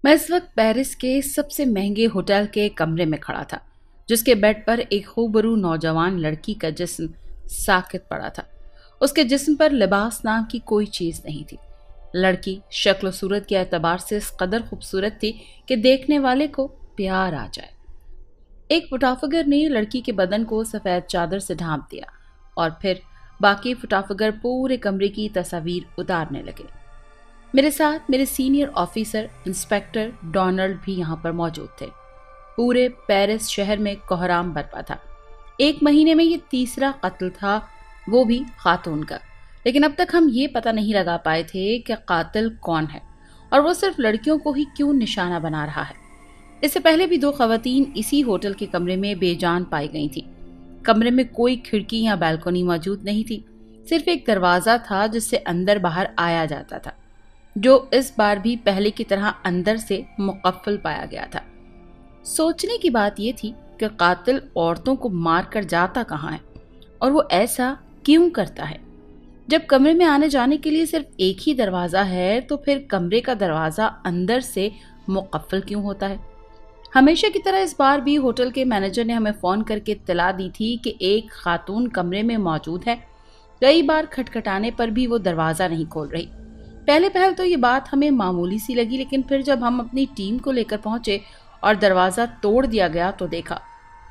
मैं इस वक्त पेरिस के सबसे महंगे होटल के कमरे में खड़ा था, जिसके बेड पर एक खूबरू नौजवान लड़की का जिस्म साकित पड़ा था। उसके जिस्म पर लिबास नाम की कोई चीज नहीं थी। लड़की शक्ल सूरत के एतबार से इस कदर खूबसूरत थी कि देखने वाले को प्यार आ जाए। एक फोटोग्राफर ने लड़की के बदन को सफेद चादर से ढांप दिया और फिर बाकी फोटोग्राफर पूरे कमरे की तस्वीर उतारने लगे। मेरे साथ मेरे सीनियर ऑफिसर इंस्पेक्टर डोनाल्ड भी यहाँ पर मौजूद थे। पूरे पेरिस शहर में कोहराम बरपा था। एक महीने में ये तीसरा कत्ल था, वो भी खातून का। लेकिन अब तक हम ये पता नहीं लगा पाए थे कि कातिल कौन है और वो सिर्फ लड़कियों को ही क्यों निशाना बना रहा है। इससे पहले भी 2 खवातीन इसी होटल के कमरे में बेजान पाई गई थी। कमरे में कोई खिड़की या बालकनी मौजूद नहीं थी, सिर्फ एक दरवाजा था जिससे अंदर बाहर आया जाता था, जो इस बार भी पहले की तरह अंदर से मुकफ्फल पाया गया था। सोचने की बात यह थी कि कातिल औरतों को मार कर जाता कहाँ है और वो ऐसा क्यों करता है। जब कमरे में आने जाने के लिए सिर्फ एक ही दरवाजा है तो फिर कमरे का दरवाजा अंदर से मुकफ्फल क्यों होता है। हमेशा की तरह इस बार भी होटल के मैनेजर ने हमें फोन करके इत्तला दी थी कि एक खातून कमरे में मौजूद है। कई बार खटखटाने पर भी वो दरवाजा नहीं खोल रही। पहले पहल तो ये बात हमें मामूली सी लगी, लेकिन फिर जब हम अपनी टीम को लेकर पहुंचे और दरवाजा तोड़ दिया गया तो देखा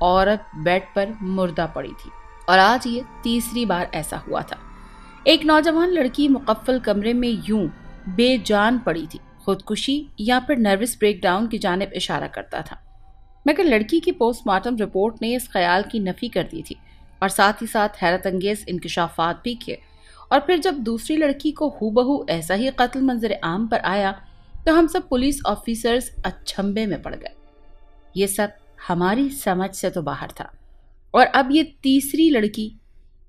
औरत बेड पर मुर्दा पड़ी थी। और आज ये तीसरी बार ऐसा हुआ था। एक नौजवान लड़की मुकफ्फल कमरे में यूं बेजान पड़ी थी, खुदकुशी या फिर नर्वस ब्रेकडाउन की जानिब इशारा करता था। मगर लड़की की पोस्टमार्टम रिपोर्ट ने इस ख्याल की नफी कर दी थी और साथ ही साथ हैरत अंगेज इंकशाफात भी किए। और फिर जब दूसरी लड़की को हूबहू ऐसा ही कत्ल मंजर आम पर आया तो हम सब पुलिस ऑफिसर्स अचंभे में पड़ गए। ये सब हमारी समझ से तो बाहर था और अब ये तीसरी लड़की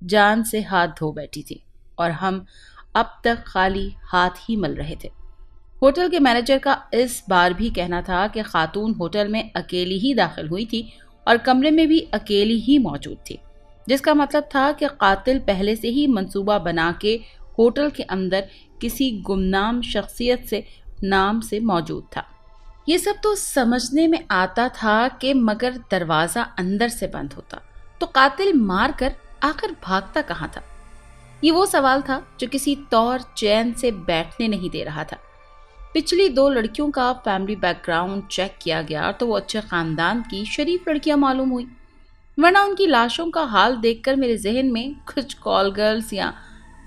जान से हाथ धो बैठी थी और हम अब तक खाली हाथ ही मल रहे थे। होटल के मैनेजर का इस बार भी कहना था कि खातून होटल में अकेली ही दाखिल हुई थी और कमरे में भी अकेली ही मौजूद थी, जिसका मतलब था कि कातिल पहले से ही मंसूबा बना के होटल के अंदर किसी गुमनाम शख्सियत से नाम से मौजूद था। ये सब तो समझने में आता था कि मगर दरवाजा अंदर से बंद होता तो कातिल मार कर आखिर भागता कहाँ था। ये वो सवाल था जो किसी तौर चैन से बैठने नहीं दे रहा था। पिछली 2 लड़कियों का फैमिली बैकग्राउंड चेक किया गया तो वो अच्छे खानदान की शरीफ लड़कियां मालूम हुई, वरना उनकी लाशों का हाल देखकर मेरे जहन में कुछ कॉल गर्ल्स या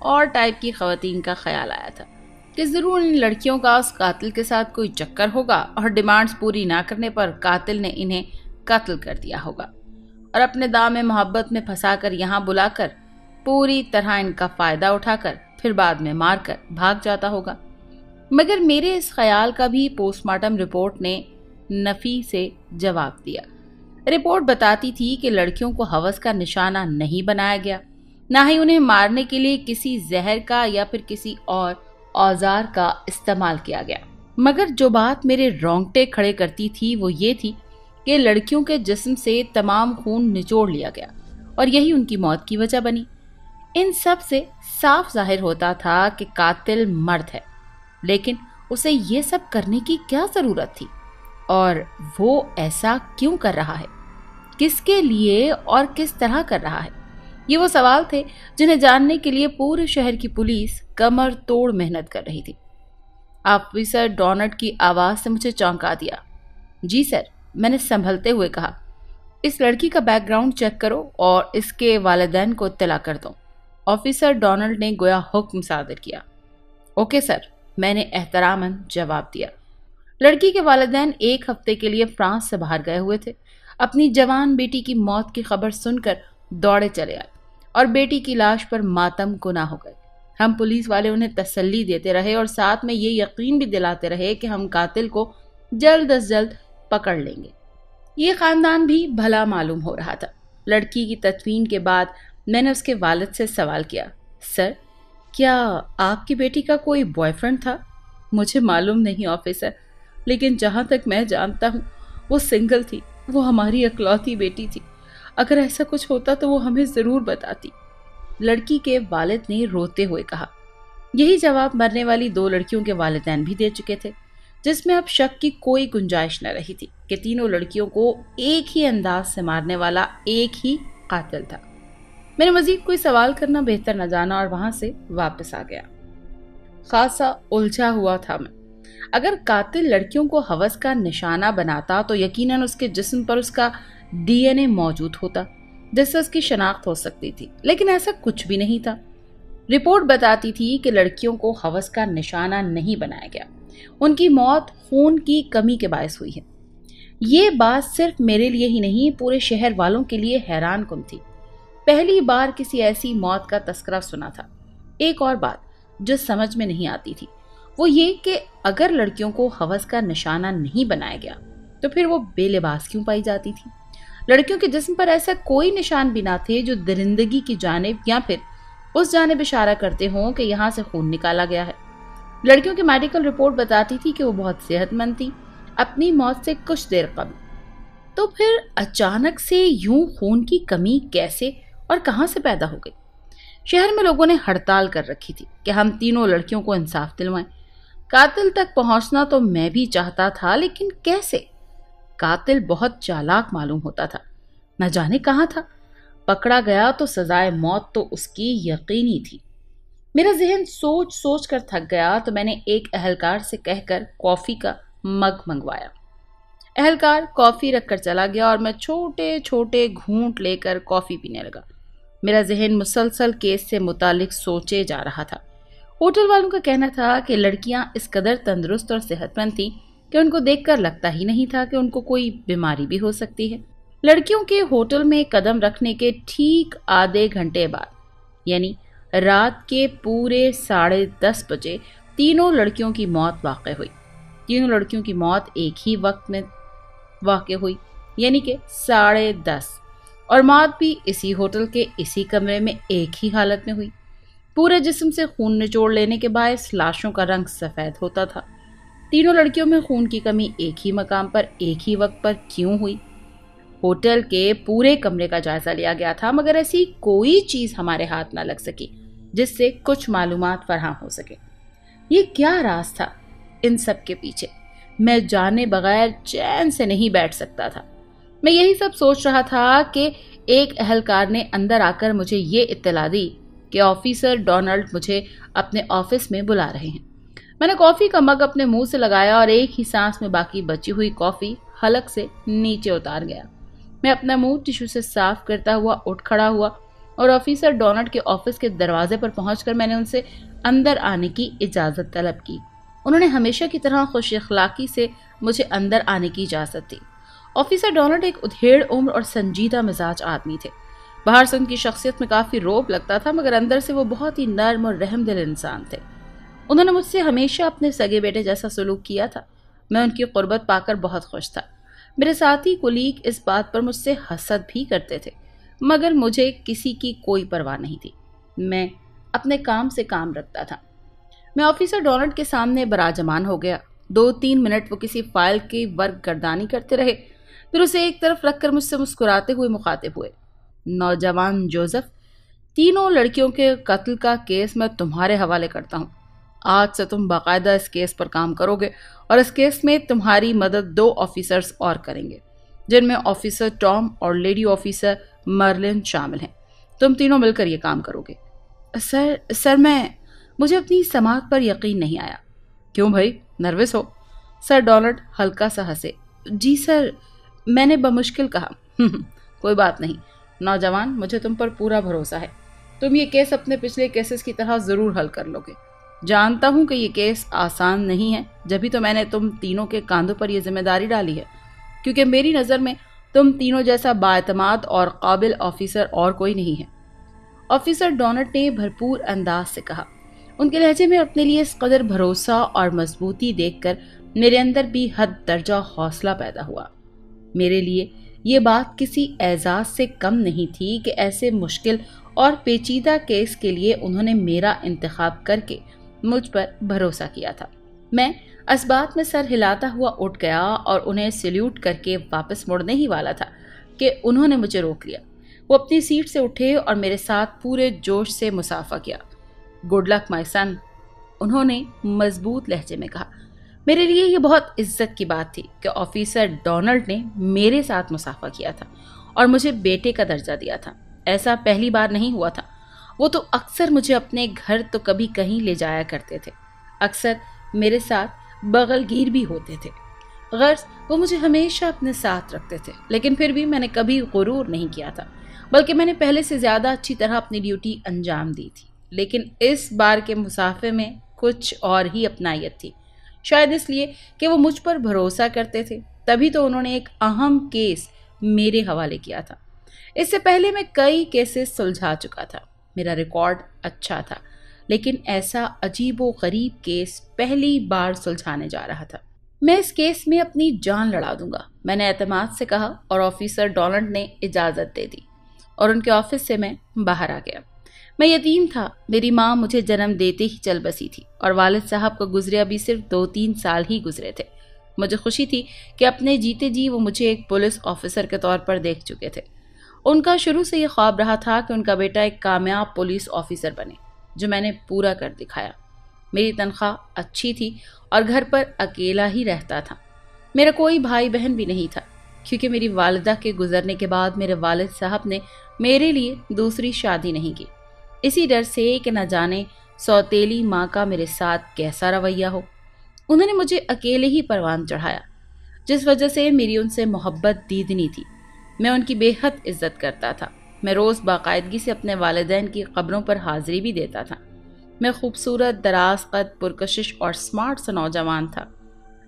और टाइप की खवातीन का ख्याल आया था कि जरूर इन लड़कियों का उस कातिल के साथ कोई चक्कर होगा और डिमांड्स पूरी ना करने पर कातिल ने इन्हें कत्ल कर दिया होगा और अपने दाम में मोहब्बत में फंसाकर यहाँ बुलाकर पूरी तरह इनका फायदा उठाकर फिर बाद में मारकर भाग जाता होगा। मगर मेरे इस ख्याल का भी पोस्टमार्टम रिपोर्ट ने नफी से जवाब दिया। रिपोर्ट बताती थी कि लड़कियों को हवस का निशाना नहीं बनाया गया, ना ही उन्हें मारने के लिए किसी जहर का या फिर किसी और औजार का इस्तेमाल किया गया। मगर जो बात मेरे रोंगटे खड़े करती थी वो ये थी कि लड़कियों के जिस्म से तमाम खून निचोड़ लिया गया और यही उनकी मौत की वजह बनी। इन सब से साफ जाहिर होता था कि कातिल मर्द है, लेकिन उसे ये सब करने की क्या जरूरत थी और वो ऐसा क्यों कर रहा है, किसके लिए और किस तरह कर रहा है। ये वो सवाल थे जिन्हें जानने के लिए पूरे शहर की पुलिस कमर तोड़ मेहनत कर रही थी। ऑफिसर डोनाल्ड की आवाज से मुझे चौंका दिया। जी सर, मैंने संभलते हुए कहा। इस लड़की का बैकग्राउंड चेक करो और इसके वालिदैन को इत्तला कर दो। ऑफिसर डोनाल्ड ने गोया हुक्म सादर किया। ओके सर, मैंने एहतरामन जवाब दिया। लड़की के वालिदैन 1 हफ्ते के लिए फ्रांस से बाहर गए हुए थे। अपनी जवान बेटी की मौत की खबर सुनकर दौड़े चले आए और बेटी की लाश पर मातम गुनाह हो गए। हम पुलिस वाले उन्हें तसल्ली देते रहे और साथ में ये यकीन भी दिलाते रहे कि हम कातिल को जल्द अज जल्द पकड़ लेंगे। ये खानदान भी भला मालूम हो रहा था। लड़की की तदफीन के बाद मैंने उसके वालिद से सवाल किया, सर क्या आपकी बेटी का कोई बॉयफ्रेंड था? मुझे मालूम नहीं ऑफिसर, लेकिन जहाँ तक मैं जानता हूँ वो सिंगल थी। वो हमारी इकलौती बेटी थी। अगर ऐसा कुछ होता तो वो हमें ज़रूर बताती। लड़की के वालिद ने रोते हुए कहा। यही जवाब मरने वाली 2 लड़कियों के वालिदैन भी दे चुके थे। जिसमें अब शक की कोई गुंजाइश न रही थी कि तीनों लड़कियों को एक ही अंदाज से मारने वाला एक ही कातिल था। मैंने मजीद कोई सवाल करना बेहतर न जाना और वहां से वापस आ गया। खासा उलझा हुआ था मैं। अगर कातिल लड़कियों को हवस का निशाना बनाता तो यकीनन उसके जिस्म पर उसका डीएनए मौजूद होता, जिससे उसकी शनाख्त हो सकती थी, लेकिन ऐसा कुछ भी नहीं था। रिपोर्ट बताती थी कि लड़कियों को हवस का निशाना नहीं बनाया गया, उनकी मौत खून की कमी के बायस हुई है। ये बात सिर्फ मेरे लिए ही नहीं, पूरे शहर वालों के लिए हैरान कुन थी। पहली बार किसी ऐसी मौत का तस्करा सुना था। एक और बात जो समझ में नहीं आती थी वो ये कि अगर लड़कियों को हवस का निशाना नहीं बनाया गया तो फिर वो बेलिबास क्यों पाई जाती थी। लड़कियों के जिस्म पर ऐसा कोई निशान भी ना थे जो दरिंदगी की जानिब या फिर उस जानिब इशारा करते हों कि यहाँ से खून निकाला गया है। लड़कियों की मेडिकल रिपोर्ट बताती थी कि वो बहुत सेहतमंद थी, अपनी मौत से कुछ देर कबल। तो फिर अचानक से यूं खून की कमी कैसे और कहां से पैदा हो गई। शहर में लोगों ने हड़ताल कर रखी थी कि हम तीनों लड़कियों को इंसाफ दिलवाएं। कातिल तक पहुंचना तो मैं भी चाहता था, लेकिन कैसे। कातिल बहुत चालाक मालूम होता था, न जाने कहां था। पकड़ा गया तो सजाए मौत तो उसकी यकीनी थी। मेरा जहन सोच सोच कर थक गया तो मैंने एक अहलकार से कहकर कॉफी का मग मंगवाया। अहलकार कॉफी रखकर चला गया और मैं छोटे छोटे घूंट लेकर कॉफी पीने लगा। मेरा जहन मुसलसल केस से मुतालिक सोचे जा रहा था। होटल वालों का कहना था कि लड़कियां इस कदर तंदुरुस्त और सेहतमंद थीं कि उनको देखकर लगता ही नहीं था कि उनको कोई बीमारी भी हो सकती है। लड़कियों के होटल में कदम रखने के ठीक आधे घंटे बाद, यानी रात के पूरे 10:30 बजे, तीनों लड़कियों की मौत वाक़ हुई। तीनों लड़कियों की मौत एक ही वक्त में वाक़ हुई, यानी कि 10:30, और मौत भी इसी होटल के इसी कमरे में एक ही हालत में हुई। पूरे जिस्म से खून निचोड़ लेने के बायस लाशों का रंग सफ़ेद होता था। तीनों लड़कियों में खून की कमी एक ही मकाम पर एक ही वक्त पर क्यों हुई। होटल के पूरे कमरे का जायजा लिया गया था, मगर ऐसी कोई चीज़ हमारे हाथ न लग सकी जिससे कुछ मालूमात फराहम हो सके। ये क्या राज था इन सब के पीछे। मैं जाने बगैर चैन से नहीं बैठ सकता था। मैं यही सब सोच रहा था कि एक अहलकार ने अंदर आकर मुझे ये इत्तला दी कि ऑफिसर डोनाल्ड मुझे अपने ऑफिस में बुला रहे हैं। मैंने कॉफ़ी का मग अपने मुंह से लगाया और एक ही सांस में बाकी बची हुई कॉफ़ी हलक से नीचे उतार गया। मैं अपना मुंह टिश्यू से साफ करता हुआ उठ खड़ा हुआ और ऑफिसर डोनाल्ड के ऑफिस के दरवाजे पर पहुंचकर मैंने उनसे अंदर आने की इजाज़त तलब की। उन्होंने हमेशा की तरह खुश अखलाकी से मुझे अंदर आने की इजाज़त दी। ऑफिसर डोनाल्ड एक उधेड़ उम्र और संजीदा मिजाज आदमी थे। बाहर से उनकी शख्सियत में काफ़ी रौब लगता था, मगर अंदर से वो बहुत ही नर्म और रहमदिल इंसान थे। उन्होंने मुझसे हमेशा अपने सगे बेटे जैसा सलूक किया था। मैं उनकी कुर्बत पाकर बहुत खुश था। मेरे साथी कुलीग इस बात पर मुझसे हसद भी करते थे, मगर मुझे किसी की कोई परवाह नहीं थी। मैं अपने काम से काम रखता था। मैं ऑफिसर डोनाल्ड के सामने बराजमान हो गया। 2-3 मिनट वो किसी फाइल की वर्क गर्दानी करते रहे, फिर उसे एक तरफ रखकर मुझसे मुस्कुराते हुए मुखातिब हुए। नौजवान जोसेफ, तीनों लड़कियों के कत्ल का केस मैं तुम्हारे हवाले करता हूँ। आज से तुम बाकायदा इस केस पर काम करोगे और इस केस में तुम्हारी मदद 2 ऑफिसर्स और करेंगे, जिनमें ऑफिसर टॉम और लेडी ऑफिसर मर्लिन शामिल हैं। तुम तीनों मिलकर ये काम करोगे। सर मुझे अपनी समात पर यकीन नहीं आया। क्यों भाई, नर्वस हो? सर डोनाल्ड हल्का सा हंसे। जी सर, मैंने बमुश्किल कहा। कोई बात नहीं नौजवान, मुझे तुम पर पूरा भरोसा है। तुम ये केस अपने पिछले केसेस की तरह ज़रूर हल कर लोगे। जानता हूँ कि ये केस आसान नहीं है, जब भी तो मैंने तुम तीनों के कांधों पर यह जिम्मेदारी डाली है, क्योंकि मेरी नज़र में तुम तीनों जैसा बाएतमाद और काबिल ऑफिसर और कोई नहीं है। ऑफिसर डोनाल्ड ने भरपूर अंदाज से कहा। उनके लहजे में अपने लिए इस कदर भरोसा और मजबूती देखकर मेरे अंदर भी हद दर्जा हौसला पैदा हुआ। मेरे लिए ये बात किसी एजाज से कम नहीं थी कि ऐसे मुश्किल और पेचीदा केस के लिए उन्होंने मेरा इंतखाब करके मुझ पर भरोसा किया था। मैं असबात में सर हिलाता हुआ उठ गया और उन्हें सैल्यूट करके वापस मुड़ने ही वाला था कि उन्होंने मुझे रोक लिया। वो अपनी सीट से उठे और मेरे साथ पूरे जोश से मुसाफा किया। गुड लक माय सन, उन्होंने मजबूत लहजे में कहा। میرے لیے یہ بہت عزت کی بات تھی کہ آفیسر ڈونلڈ نے میرے ساتھ مسافہ کیا تھا اور مجھے بیٹے کا درجہ دیا تھا۔ ایسا پہلی بار نہیں ہوا تھا۔ وہ تو اکثر مجھے اپنے گھر تو کبھی کہیں لے جایا کرتے تھے، اکثر میرے ساتھ بغل گیر بھی ہوتے تھے۔ غرض وہ مجھے ہمیشہ اپنے ساتھ رکھتے تھے، لیکن پھر بھی میں نے کبھی غرور نہیں کیا تھا، بلکہ میں نے پہلے سے زیادہ اچھی طرح اپنی ڈیوٹی انجام دی تھی۔ لیکن اس بار کے مسافے میں کچھ اور ہی اپنائیت تھی، شاید اس لیے کہ وہ مجھ پر بھروسہ کرتے تھے، تبھی تو انہوں نے ایک اہم کیس میرے حوالے کیا تھا۔ اس سے پہلے میں کئی کیسز سلجھا چکا تھا، میرا ریکارڈ اچھا تھا، لیکن ایسا عجیب و غریب کیس پہلی بار سلجھانے جا رہا تھا۔ میں اس کیس میں اپنی جان لڑا دوں گا، میں نے اعتماد سے کہا، اور آفیسر ڈونلڈ نے اجازت دے دی اور ان کے آفس سے میں باہر آ گیا۔ میں یتیم تھا، میری ماں مجھے جنم دیتے ہی چل بسی تھی اور والد صاحب کو گزرے ابھی صرف 2-3 سال ہی گزرے تھے۔ مجھے خوشی تھی کہ اپنے جیتے جی وہ مجھے ایک پولیس آفیسر کے طور پر دیکھ چکے تھے۔ ان کا شروع سے یہ خواب رہا تھا کہ ان کا بیٹا ایک کامیاب پولیس آفیسر بنے، جو میں نے پورا کر دکھایا۔ میری تنخواہ اچھی تھی اور گھر پر اکیلا ہی رہتا تھا۔ میرا کوئی بھائی بہن بھی نہیں تھا، کیونکہ میری والدہ کے گزرنے کے بعد میرے والد صاحب نے میرے لیے دوسری شادی نہیں کی، اسی ڈر سے کہ نہ جانے سوتیلی ماں کا میرے ساتھ کیسا رویہ ہو۔ انہوں نے مجھے اکیلے ہی پروان چڑھایا، جس وجہ سے میری ان سے محبت دیدنی تھی۔ میں ان کی بے حد عزت کرتا تھا۔ میں روز باقاعدگی سے اپنے والدین کی قبروں پر حاضری بھی دیتا تھا۔ میں خوبصورت، دراز قد، پرکشش اور سمارٹ سا نوجوان تھا۔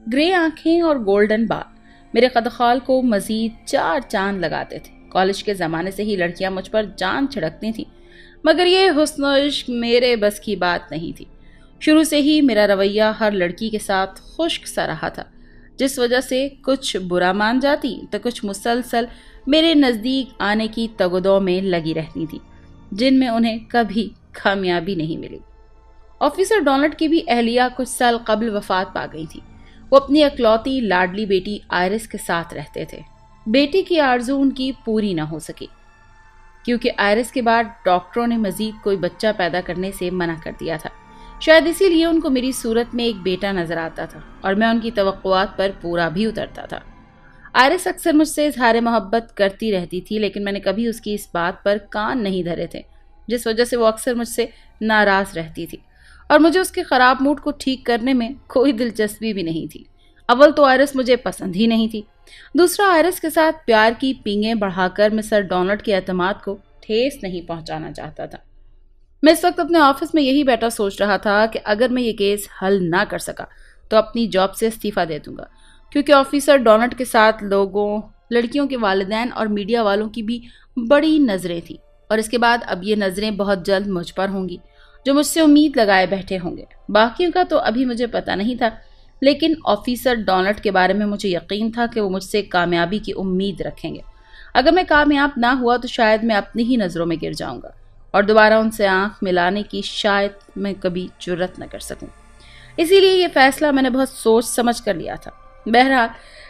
گرے آنکھیں اور گولڈن بال میرے قدخال کو مزید 4 چاند لگاتے تھے۔ کالج کے زمانے سے ہی لڑکیاں مجھ پر جان چھڑکتی تھیں، مگر یہ حسن و عشق میرے بس کی بات نہیں تھی۔ شروع سے ہی میرا رویہ ہر لڑکی کے ساتھ خشک سا رہا تھا، جس وجہ سے کچھ برا مان جاتی تو کچھ مسلسل میرے نزدیک آنے کی تگودو میں لگی رہتی تھی، جن میں انہیں کبھی کامیابی نہیں ملی۔ آفیسر ڈونلڈ کی بھی اہلیہ کچھ سال قبل وفات پا گئی تھی۔ وہ اپنی اکلوتی لاڈلی بیٹی آئرس کے ساتھ رہتے تھے۔ بیٹی کی آرزو ان کی پوری نہ ہو سکی، کیونکہ آئرس کے بعد ڈاکٹروں نے مزید کوئی بچہ پیدا کرنے سے منع کر دیا تھا۔ شاید اسی لیے ان کو میری صورت میں ایک بیٹا نظر آتا تھا اور میں ان کی توقعات پر پورا بھی اترتا تھا۔ آئرس اکثر مجھ سے اظہار محبت کرتی رہتی تھی، لیکن میں نے کبھی اس کی اس بات پر کان نہیں دھرے تھے، جس وجہ سے وہ اکثر مجھ سے ناراض رہتی تھی اور مجھے اس کے خراب موڈ کو ٹھیک کرنے میں کوئی دلچسپی بھی نہیں تھی۔ اول تو آئرس مجھے پسند ہی نہیں تھی، دوسرا آئرس کے ساتھ پیار کی پینگیں بڑھا کر مسٹر ڈونلڈ کے اعتماد کو ٹھیس نہیں پہنچانا چاہتا تھا۔ میں اس وقت اپنے آفس میں یہی بیٹھا سوچ رہا تھا کہ اگر میں یہ کیس حل نہ کر سکا تو اپنی جاب سے استعفیٰ دے دوں گا، کیونکہ آفیسر ڈونلڈ کے ساتھ لوگوں، لڑکیوں کے والدین اور میڈیا والوں کی بھی بڑی نظریں تھیں، اور اس کے بعد اب یہ نظریں بہت جلد مجھ پر ہوں گی، جو مجھ سے امید لگائے بیٹھے ہوں گے۔ باقیوں کا تو ابھی مجھے پتہ نہیں تھا، لیکن آفیسر ڈونلڈ کے بارے میں مجھے یقین تھا کہ وہ مجھ سے کامیابی کی امید رکھیں گے۔ اگر میں کامیاب نہ ہوا تو شاید میں اپنی ہی نظروں میں گر جاؤں گا اور دوبارہ ان سے آنکھ ملانے کی شاید میں کبھی جرت نہ کر سکوں۔ اسی لیے یہ فیصلہ میں نے بہت سوچ سمجھ کر لیا تھا۔ بہرحال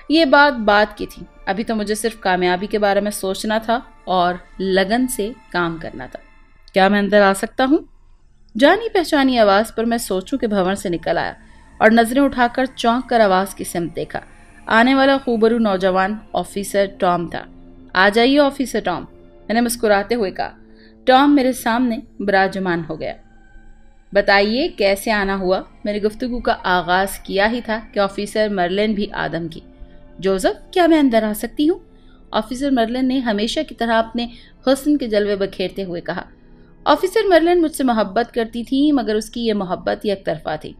یہ بات کی تھی، ابھی تو مجھے صرف کامیابی کے بارے میں سوچنا تھا اور لگن سے کام کرنا تھا۔ کیا میں اندر آ سکتا ہوں؟ جانی پہچانی آواز پر میں سوچوں کے بھون سے نکل آیا اور نظریں اٹھا کر چونک کر آواز کی سمت دیکھا۔ آنے والا خوبرو نوجوان آفیسر ٹام تھا۔ آ جائیے آفیسر ٹام، میں نے مسکراتے ہوئے کہا۔ ٹام میرے سامنے براجمان ہو گیا۔ بتائیے کیسے آنا ہوا؟ میں نے گفتگو کا آغاز کیا ہی تھا کہ آفیسر مرلن بھی آدم کی۔ جوزف، کیا میں اندر آ سکتی ہوں؟ آفیسر مرلن نے ہمیشہ کی طرح اپنے حسن کے جلوے بکھیرتے ہوئے کہا۔ آفیسر مرلن مجھ سے محبت کرتی تھی، مگر اس کی یہ محبت یک طرفہ تھی۔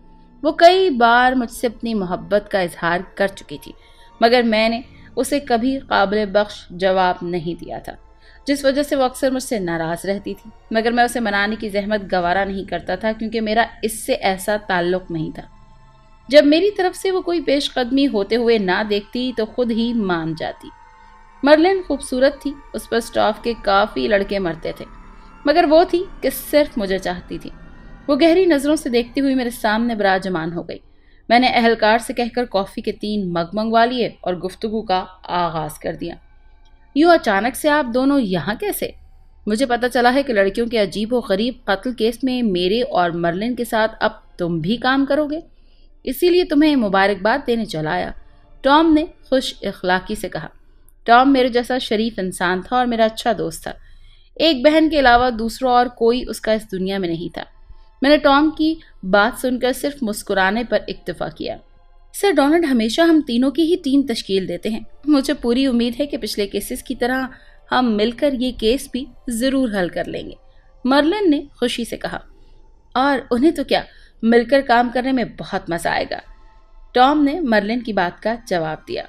وہ کئی بار مجھ سے اپنی محبت کا اظہار کر چکی تھی، مگر میں نے اسے کبھی قابل بخش جواب نہیں دیا تھا، جس وجہ سے وہ اکثر مجھ سے ناراض رہتی تھی، مگر میں اسے منانے کی زحمت گوارا نہیں کرتا تھا، کیونکہ میرا اس سے ایسا تعلق نہیں تھا۔ جب میری طرف سے وہ کوئی پیش قدمی ہوتے ہوئے نہ دیکھتی تو خود ہی مان جاتی۔ مرلن خوبصورت تھی، اس پر سٹاف کے کافی لڑکے مرتے تھے، مگر وہ تھی کہ صرف مجھے چاہتی تھی۔ وہ گہری نظروں سے دیکھتی ہوئی میرے سامنے براجمان ہو گئی۔ میں نے اہلکار سے کہہ کر کافی کے 3 مگ منگوا لیے اور گفتگو کا آغاز کر دیا۔ یوں اچانک سے آپ دونوں یہاں کیسے؟ مجھے پتہ چلا ہے کہ لڑکیوں کے عجیب و غریب قتل کیس میں میرے اور مرلن کے ساتھ اب تم بھی کام کرو گے۔ इसीलिए तुम्हें मुबारकबाद देने चला आया, टॉम ने खुश इखलाकी से कहा। टॉम मेरे जैसा शरीफ इंसान था और मेरा अच्छा दोस्त था। एक बहन के अलावा दूसरा और कोई उसका इस दुनिया में नहीं था। मैंने टॉम की बात सुनकर सिर्फ मुस्कुराने पर इक्तफा किया। सर डोनाल्ड हमेशा हम तीनों की ही टीम तश्कील देते हैं। मुझे पूरी उम्मीद है कि पिछले केसेस की तरह हम मिलकर ये केस भी जरूर हल कर लेंगे, मर्लिन ने खुशी से कहा। और उन्हें तो क्या, मिलकर काम करने में बहुत मजा आएगा, टॉम ने मर्लिन की बात का जवाब दिया।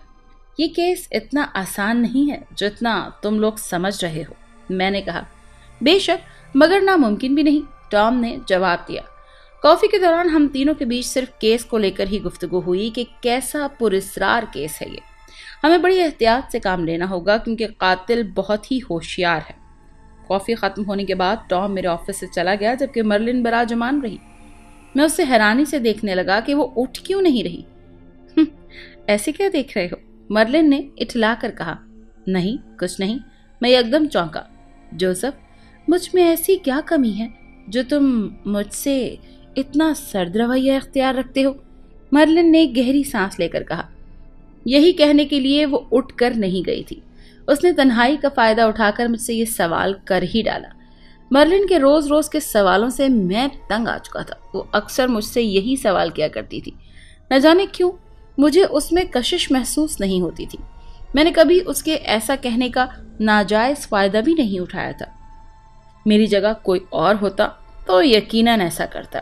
ये केस इतना आसान नहीं है जितना तुम लोग समझ रहे हो, मैंने कहा। बेशक, मगर नामुमकिन भी नहीं, टॉम ने जवाब दिया। कॉफी के दौरान हम तीनों के बीच सिर्फ केस को लेकर ही गुफ्तगू हुई कि कैसा पुरस्रार केस है ये। हमें बड़ी एहतियात से काम लेना होगा क्योंकि कातिल बहुत ही होशियार है। कॉफी खत्म होने के बाद टॉम मेरे ऑफिस से चला गया जबकि मर्लिन बराजमान रही। मैं उसे हैरानी से देखने लगा कि वो उठ क्यों नहीं रही। ऐसे क्या देख रहे हो, मर्लिन ने इठला कर कहा। नहीं, कुछ नहीं, मैं एकदम चौंका। जोसेफ, मुझ में ऐसी क्या कमी है जो तुम मुझसे इतना सर्द रवैया इख्तियार रखते हो, मर्लिन ने गहरी सांस लेकर कहा। यही कहने के लिए वो उठ कर नहीं गई थी। उसने तन्हाई का फायदा उठाकर मुझसे ये सवाल कर ही डाला। मर्लिन के रोज रोज के सवालों से मैं तंग आ चुका था। वो अक्सर मुझसे यही सवाल किया करती थी। न जाने क्यों मुझे उसमें कशिश महसूस नहीं होती थी। मैंने कभी उसके ऐसा कहने का नाजायज फायदा भी नहीं उठाया था। मेरी जगह कोई और होता तो यकीनन ऐसा करता।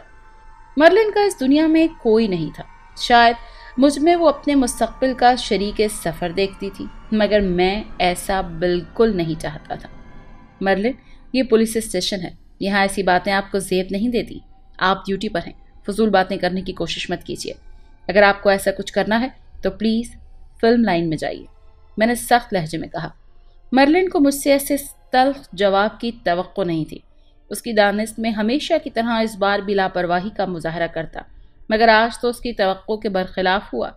मर्लिन का इस दुनिया में कोई नहीं था। शायद मुझ में वो अपने मुस्तकबिल का शरीके सफर देखती थी, मगर मैं ऐसा बिल्कुल नहीं चाहता था। मर्लिन, ये पुलिस स्टेशन है, यहाँ ऐसी बातें आपको ज़ेब नहीं देती। आप ड्यूटी पर हैं, फजूल बातें करने की कोशिश मत कीजिए। अगर आपको ऐसा कुछ करना है तो प्लीज़ फिल्म लाइन में जाइए, मैंने सख्त लहजे में कहा। मर्लिन को मुझसे ऐसे तल्ख जवाब की तवक्को नहीं थी। उसकी दानिश में हमेशा की तरह इस बार भी लापरवाही का मुजाहरा करता, मगर आज तो उसकी तवक्को के बरखिलाफ हुआ,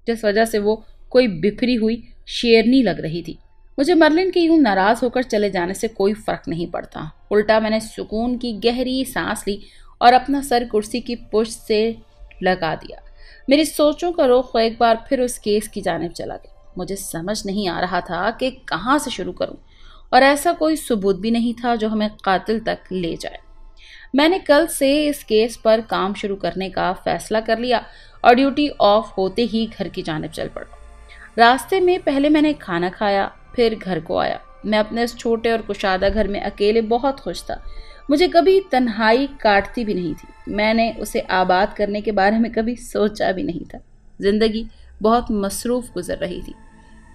जिस वजह से वो कोई बिखरी हुई शेरनी लग रही थी। मुझे मर्लिन के यूं नाराज होकर चले जाने से कोई फर्क नहीं पड़ता। उल्टा मैंने सुकून की गहरी सांस ली और अपना सर कुर्सी की पुष्ट से लगा दिया। मेरी सोचों का रुख एक बार फिर उस केस की जानिब चला गया। मुझे समझ नहीं आ रहा था कि कहाँ से शुरू करूं, और ऐसा कोई सबूत भी नहीं था जो हमें कातिल तक ले जाए। मैंने कल से इस केस पर काम शुरू करने का फैसला कर लिया और ड्यूटी ऑफ होते ही घर की जानिब चल पड़ा। रास्ते में पहले मैंने खाना खाया, फिर घर को आया। मैं अपने इस छोटे और कुशादा घर में अकेले बहुत खुश था। मुझे कभी तन्हाई काटती भी नहीं थी। मैंने उसे आबाद करने के बारे में कभी सोचा भी नहीं था। जिंदगी बहुत मसरूफ गुजर रही थी,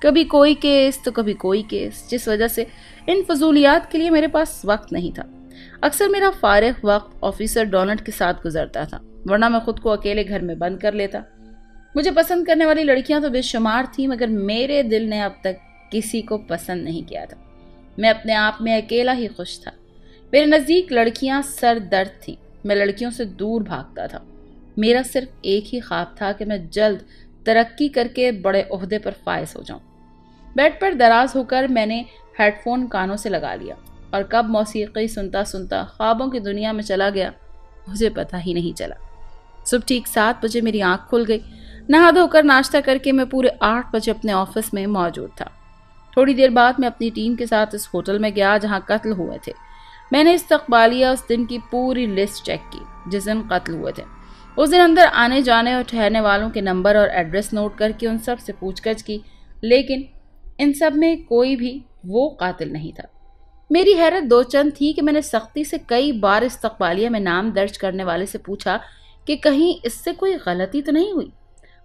कभी कोई केस तो कभी कोई केस, जिस वजह से इन फजूलियात के लिए मेरे पास वक्त नहीं था। अक्सर मेरा फारिग वक्त ऑफिसर डोनाल्ड के साथ गुजरता था, वरना मैं खुद को अकेले घर में बंद कर लेता। मुझे पसंद करने वाली लड़कियां तो बेशुमार थी, मगर मेरे दिल ने अब तक किसी को पसंद नहीं किया था। मैं अपने आप में अकेला ही खुश था। मेरे नज़दीक लड़कियां सर दर्द थीं। मैं लड़कियों से दूर भागता था। मेरा सिर्फ एक ही ख्वाब था कि मैं जल्द तरक्की करके बड़े ओहदे पर फायज हो जाऊं। बेड पर दराज होकर मैंने हेडफोन कानों से लगा लिया और कब मौसीकी सुनता सुनता ख्वाबों की दुनिया में चला गया मुझे पता ही नहीं चला। सुबह ठीक 7 बजे मेरी आंख खुल गई। नहा धोकर नाश्ता करके मैं पूरे 8 बजे अपने ऑफिस में मौजूद था। थोड़ी देर बाद मैं अपनी टीम के साथ इस होटल में गया जहां कत्ल हुए थे। मैंने इस्तकबालिया उस दिन की पूरी लिस्ट चेक की जिस दिन कत्ल हुए थे। उस दिन अंदर आने जाने और ठहरने वालों के नंबर और एड्रेस नोट करके उन सब से पूछगछ की, लेकिन इन सब में कोई भी वो कातिल नहीं था। मेरी हैरत दो चंद थी कि मैंने सख्ती से कई बार इस्तकबालिया में नाम दर्ज करने वाले से पूछा कि कहीं इससे कोई गलती तो नहीं हुई।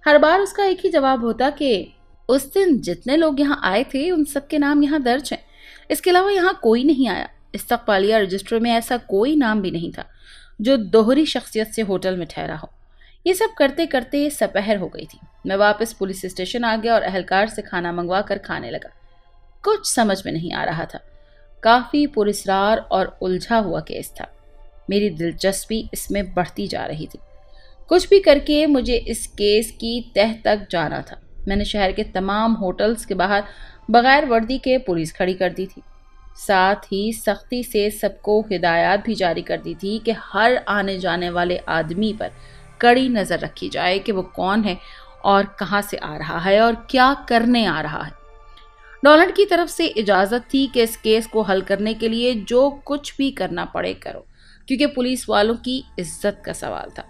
हर बार उसका एक ही जवाब होता कि उस दिन जितने लोग यहाँ आए थे उन सबके नाम यहाँ दर्ज हैं, इसके अलावा यहाँ कोई नहीं आया। इस्तकबालिया रजिस्टर में ऐसा कोई नाम भी नहीं था जो दोहरी शख्सियत से होटल में ठहरा हो। ये सब करते करते सपहर हो गई थी। मैं वापस पुलिस स्टेशन आ गया और अहलकार से खाना मंगवा कर खाने लगा। कुछ समझ में नहीं आ रहा था। काफ़ी पुरस्रार और उलझा हुआ केस था। मेरी दिलचस्पी इसमें बढ़ती जा रही थी। कुछ भी करके मुझे इस केस की तह तक जाना था। मैंने शहर के तमाम होटल्स के बाहर बगैर वर्दी के पुलिस खड़ी कर दी थी। साथ ही सख्ती से सबको हिदायत भी जारी कर दी थी कि हर आने जाने वाले आदमी पर कड़ी नजर रखी जाए कि वो कौन है और कहां से आ रहा है और क्या करने आ रहा है। डोनाल्ड की तरफ से इजाजत थी कि इस केस को हल करने के लिए जो कुछ भी करना पड़े करो, क्योंकि पुलिस वालों की इज्जत का सवाल था।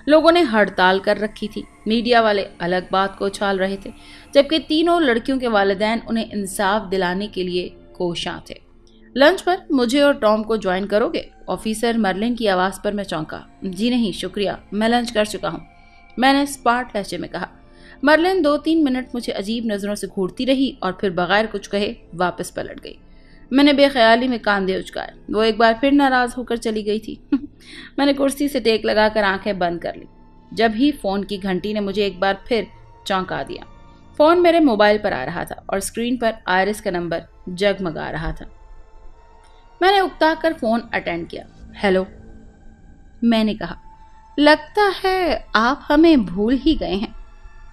लोगों ने हड़ताल कर रखी थी, मीडिया वाले अलग बात को उछाल रहे थे, जबकि तीनों लड़कियों के वालिदैन उन्हें इंसाफ दिलाने के लिए कोशां थे। लंच पर मुझे और टॉम को ज्वाइन करोगे? ऑफिसर मर्लिन की आवाज पर मैं चौंका। जी नहीं शुक्रिया, मैं लंच कर चुका हूँ, मैंने स्पार्ट लहजे में कहा। मर्लिन 2-3 मिनट मुझे अजीब नजरों से घूरती रही और फिर बगैर कुछ कहे वापस पलट गई। मैंने बेख्याली में कान दे उचकाए। वो एक बार फिर नाराज होकर चली गई थी। मैंने कुर्सी से टेक लगाकर आंखें बंद कर ली। जब ही फोन की घंटी ने मुझे एक बार फिर चौंका दिया। फोन मेरे मोबाइल पर आ रहा था और स्क्रीन पर आयरिस का नंबर जगमगा रहा था। मैंने उकता कर फोन अटेंड किया। हेलो, मैंने कहा। लगता है आप हमें भूल ही गए हैं।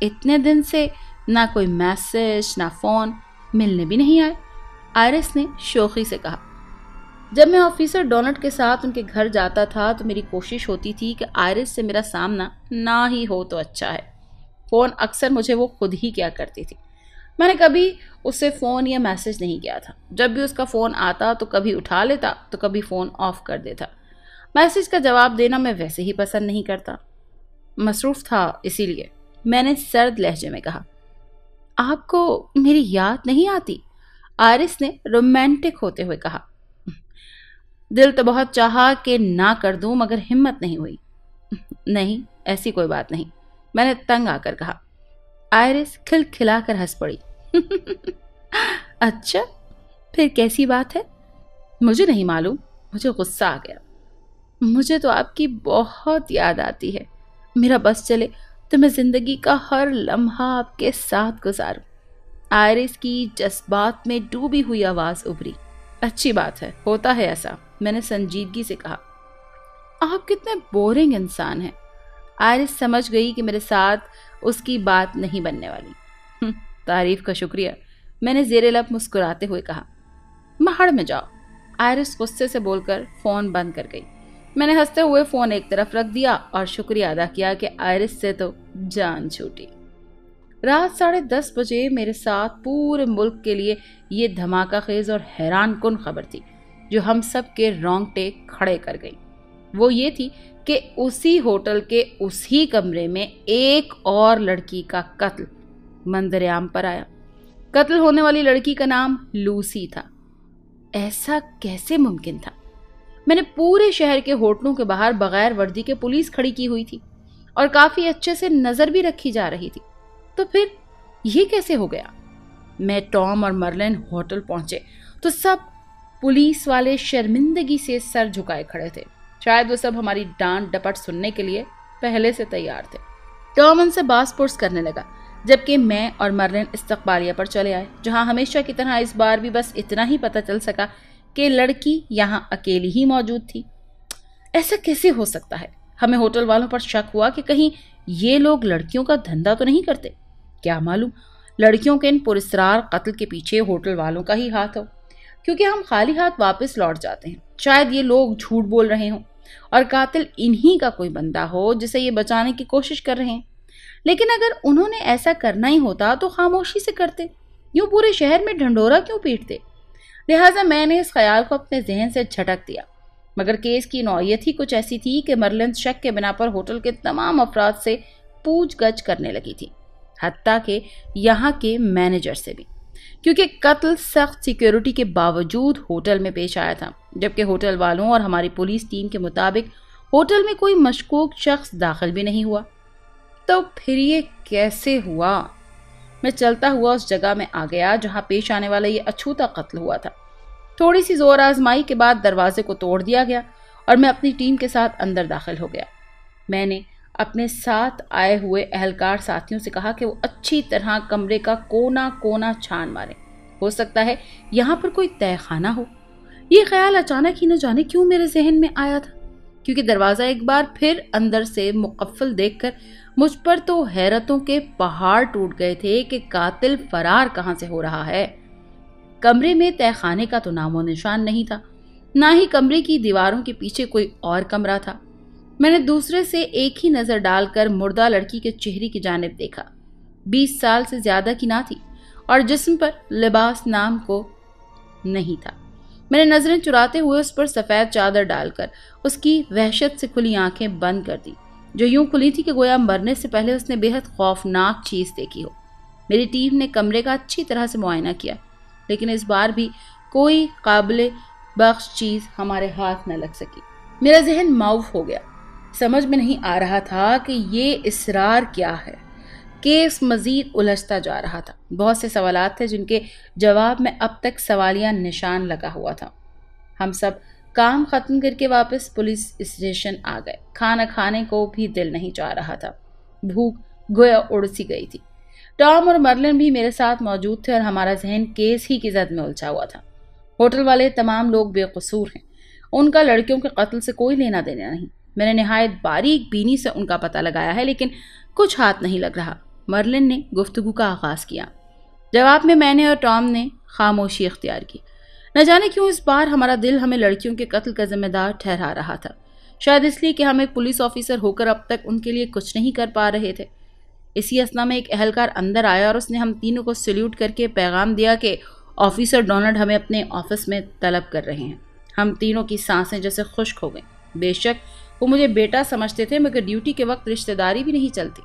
इतने दिन से ना कोई मैसेज ना फोन, मिलने भी नहीं आए, आयरिस ने शोखी से कहा। जब मैं ऑफिसर डोनाल्ड के साथ उनके घर जाता था तो मेरी कोशिश होती थी कि आयरिस से मेरा सामना ना ही हो तो अच्छा है। फ़ोन अक्सर मुझे वो खुद ही किया करती थी। मैंने कभी उससे फ़ोन या मैसेज नहीं किया था। जब भी उसका फ़ोन आता तो कभी उठा लेता तो कभी फ़ोन ऑफ कर देता। मैसेज का जवाब देना मैं वैसे ही पसंद नहीं करता, मसरूफ़ था इसीलिए। मैंने सर्द लहजे में कहा। आपको मेरी याद नहीं आती? आयरिस ने रोमांटिक होते हुए कहा। दिल तो बहुत चाहा कि ना कर दूं मगर हिम्मत नहीं हुई। नहीं, ऐसी कोई बात नहीं, मैंने तंग आकर कहा। आयरिस खिलखिलाकर हंस पड़ी। अच्छा, फिर कैसी बात है? मुझे नहीं मालूम, मुझे गुस्सा आ गया। मुझे तो आपकी बहुत याद आती है। मेरा बस चले तो मैं जिंदगी का हर लम्हा आपके साथ गुजारूं। आयरिस की जज्बात में डूबी हुई आवाज उभरी। अच्छी बात है, होता है ऐसा, मैंने संजीदगी से कहा। आप कितने बोरिंग इंसान हैं। आयरिस समझ गई कि मेरे साथ उसकी बात नहीं बनने वाली। तारीफ का शुक्रिया, मैंने जेरे लब मुस्कुराते हुए कहा। महड़ में जाओ, आयरिस गुस्से से बोलकर फोन बंद कर गई। मैंने हंसते हुए फोन एक तरफ रख दिया और शुक्रिया अदा किया कि आयरिस से तो जान छूटी। रात 10:30 बजे मेरे साथ पूरे मुल्क के लिए ये धमाका खेज और हैरान कुन खबर थी जो हम सब के रोंगटे खड़े कर गई। वो ये थी कि उसी होटल के उसी कमरे में एक और लड़की का कत्ल मंजर-ए-आम पर आया। कत्ल होने वाली लड़की का नाम लूसी था। ऐसा कैसे मुमकिन था? मैंने पूरे शहर के होटलों के बाहर बगैर वर्दी के पुलिस खड़ी की हुई थी और काफी अच्छे से नजर भी रखी जा रही थी। तो फिर ये कैसे हो गया? मैं, टॉम और मर्लिन होटल पहुंचे तो सब पुलिस वाले शर्मिंदगी से सर झुकाए खड़े थे। शायद वो सब हमारी डांट डपट सुनने के लिए पहले से तैयार थे। टॉम उनसे बास-पुर्स करने लगा, जबकि मैं और मर्लिन इस्तकबालिया पर चले आए, जहां हमेशा की तरह इस बार भी बस इतना ही पता चल सका कि लड़की यहां अकेली ही मौजूद थी। ऐसा कैसे हो सकता है? हमें होटल वालों पर शक हुआ कि कहीं ये लोग लड़कियों का धंधा तो नहीं करते। क्या मालूम, लड़कियों के इन पुरस्कार कत्ल के पीछे होटल वालों का ही हाथ हो, क्योंकि हम खाली हाथ वापस लौट जाते हैं। शायद ये लोग झूठ बोल रहे हों और कातिल इन्हीं का कोई बंदा हो जिसे ये बचाने की कोशिश कर रहे हैं। लेकिन अगर उन्होंने ऐसा करना ही होता तो खामोशी से करते, यूं पूरे शहर में ढंढोरा क्यों पीटते? लिहाजा मैंने इस ख्याल को अपने जहन से झटक दिया। मगर केस की नौयत ही कुछ ऐसी थी कि मर्लिन शक के बिना पर होटल के तमाम अफराद से पूछगछ करने लगी थी, हत्ता के यहाँ के मैनेजर से भी, क्योंकि कत्ल सख्त सिक्योरिटी के बावजूद होटल में पेश आया था, जबकि होटल वालों और हमारी पुलिस टीम के मुताबिक होटल में कोई मशकूक शख्स दाखिल भी नहीं हुआ। तो फिर ये कैसे हुआ? मैं चलता हुआ उस जगह में आ गया जहां पेश आने वाला ये अछूता कत्ल हुआ था। थोड़ी सी जोर आजमाई के बाद दरवाजे को तोड़ दिया गया और मैं अपनी टीम के साथ अंदर दाखिल हो गया। मैंने अपने साथ आए हुए एहलकार साथियों से कहा कि वो अच्छी तरह कमरे का कोना कोना छान मारे। हो सकता है यहाँ पर कोई तहखाना हो। ये ख्याल अचानक ही न जाने क्यों मेरे जहन में आया था, क्योंकि दरवाज़ा एक बार फिर अंदर से मुकफ्फल देखकर मुझ पर तो हैरतों के पहाड़ टूट गए थे कि कातिल फरार कहाँ से हो रहा है। कमरे में तहखाने का तो नामो निशान नहीं था, ना ही कमरे की दीवारों के पीछे कोई और कमरा था। मैंने दूसरे से एक ही नजर डालकर मुर्दा लड़की के चेहरे की जानिब देखा। 20 साल से ज्यादा की ना थी और जिस्म पर लिबास नाम को नहीं था। मैंने नजरें चुराते हुए उस पर सफेद चादर डालकर उसकी वहशत से खुली आंखें बंद कर दी, जो यूं खुली थी कि गोया मरने से पहले उसने बेहद खौफनाक चीज देखी हो। मेरी टीम ने कमरे का अच्छी तरह से मुआयना किया, लेकिन इस बार भी कोई काबिल बख्श चीज हमारे हाथ न लग सकी। मेरा जहन माऊफ हो गया। समझ में नहीं आ रहा था कि ये इसरार क्या है। केस मजीद उलझता जा रहा था। बहुत से सवालात थे जिनके जवाब में अब तक सवालिया निशान लगा हुआ था। हम सब काम खत्म करके वापस पुलिस स्टेशन आ गए। खाना खाने को भी दिल नहीं चाह रहा था। भूख गोया उड़ सी गई थी। टॉम और मर्लिन भी मेरे साथ मौजूद थे और हमारा जहन केस ही की जद में उलझा हुआ था। होटल वाले तमाम लोग बेकसूर हैं। उनका लड़कियों के कत्ल से कोई लेना देना नहीं। मैंने निहायत बारीक बीनी से उनका पता लगाया है, लेकिन कुछ हाथ नहीं लग रहा। मर्लिन ने गुफ्तगू का आगाज किया। जवाब में मैंने और टॉम ने खामोशी इख्तियार की। न जाने क्यों इस बार हमारा दिल हमें लड़कियों के कत्ल का जिम्मेदार ठहरा रहा था। शायद इसलिए कि हम एक पुलिस ऑफिसर होकर अब तक उनके लिए कुछ नहीं कर पा रहे थे। इसी असना में एक अहलकार अंदर आया और उसने हम तीनों को सल्यूट करके पैगाम दिया कि ऑफिसर डोनाल्ड हमें अपने ऑफिस में तलब कर रहे हैं। हम तीनों की सांसें जैसे खुश्क हो गईं। बेशक वो मुझे बेटा समझते थे, मगर ड्यूटी के वक्त रिश्तेदारी भी नहीं चलती,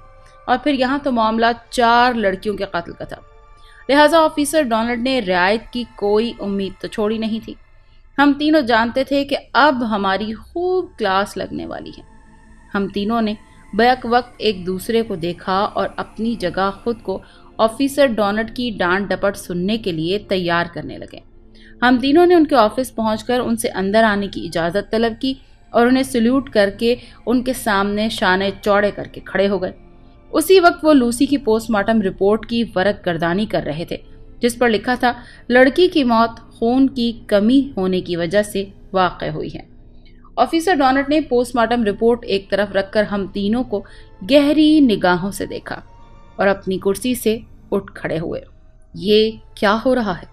और फिर यहाँ तो मामला 4 लड़कियों के कत्ल का था। लिहाजा ऑफिसर डोनाल्ड ने रियायत की कोई उम्मीद तो छोड़ी नहीं थी। हम तीनों जानते थे कि अब हमारी खूब क्लास लगने वाली है। हम तीनों ने बैक वक्त एक दूसरे को देखा और अपनी जगह खुद को ऑफिसर डोनाल्ड की डांट डपट सुनने के लिए तैयार करने लगे। हम तीनों ने उनके ऑफिस पहुंचकर उनसे अंदर आने की इजाज़त तलब की और उन्हें सल्यूट करके उनके सामने शाने चौड़े करके खड़े हो गए। उसी वक्त वो लूसी की पोस्टमार्टम रिपोर्ट की वरक गर्दानी कर रहे थे, जिस पर लिखा था लड़की की मौत खून की कमी होने की वजह से वाक़ई हुई है। ऑफिसर डोनाल्ड ने पोस्टमार्टम रिपोर्ट एक तरफ रखकर हम तीनों को गहरी निगाहों से देखा और अपनी कुर्सी से उठ खड़े हुए। ये क्या हो रहा है?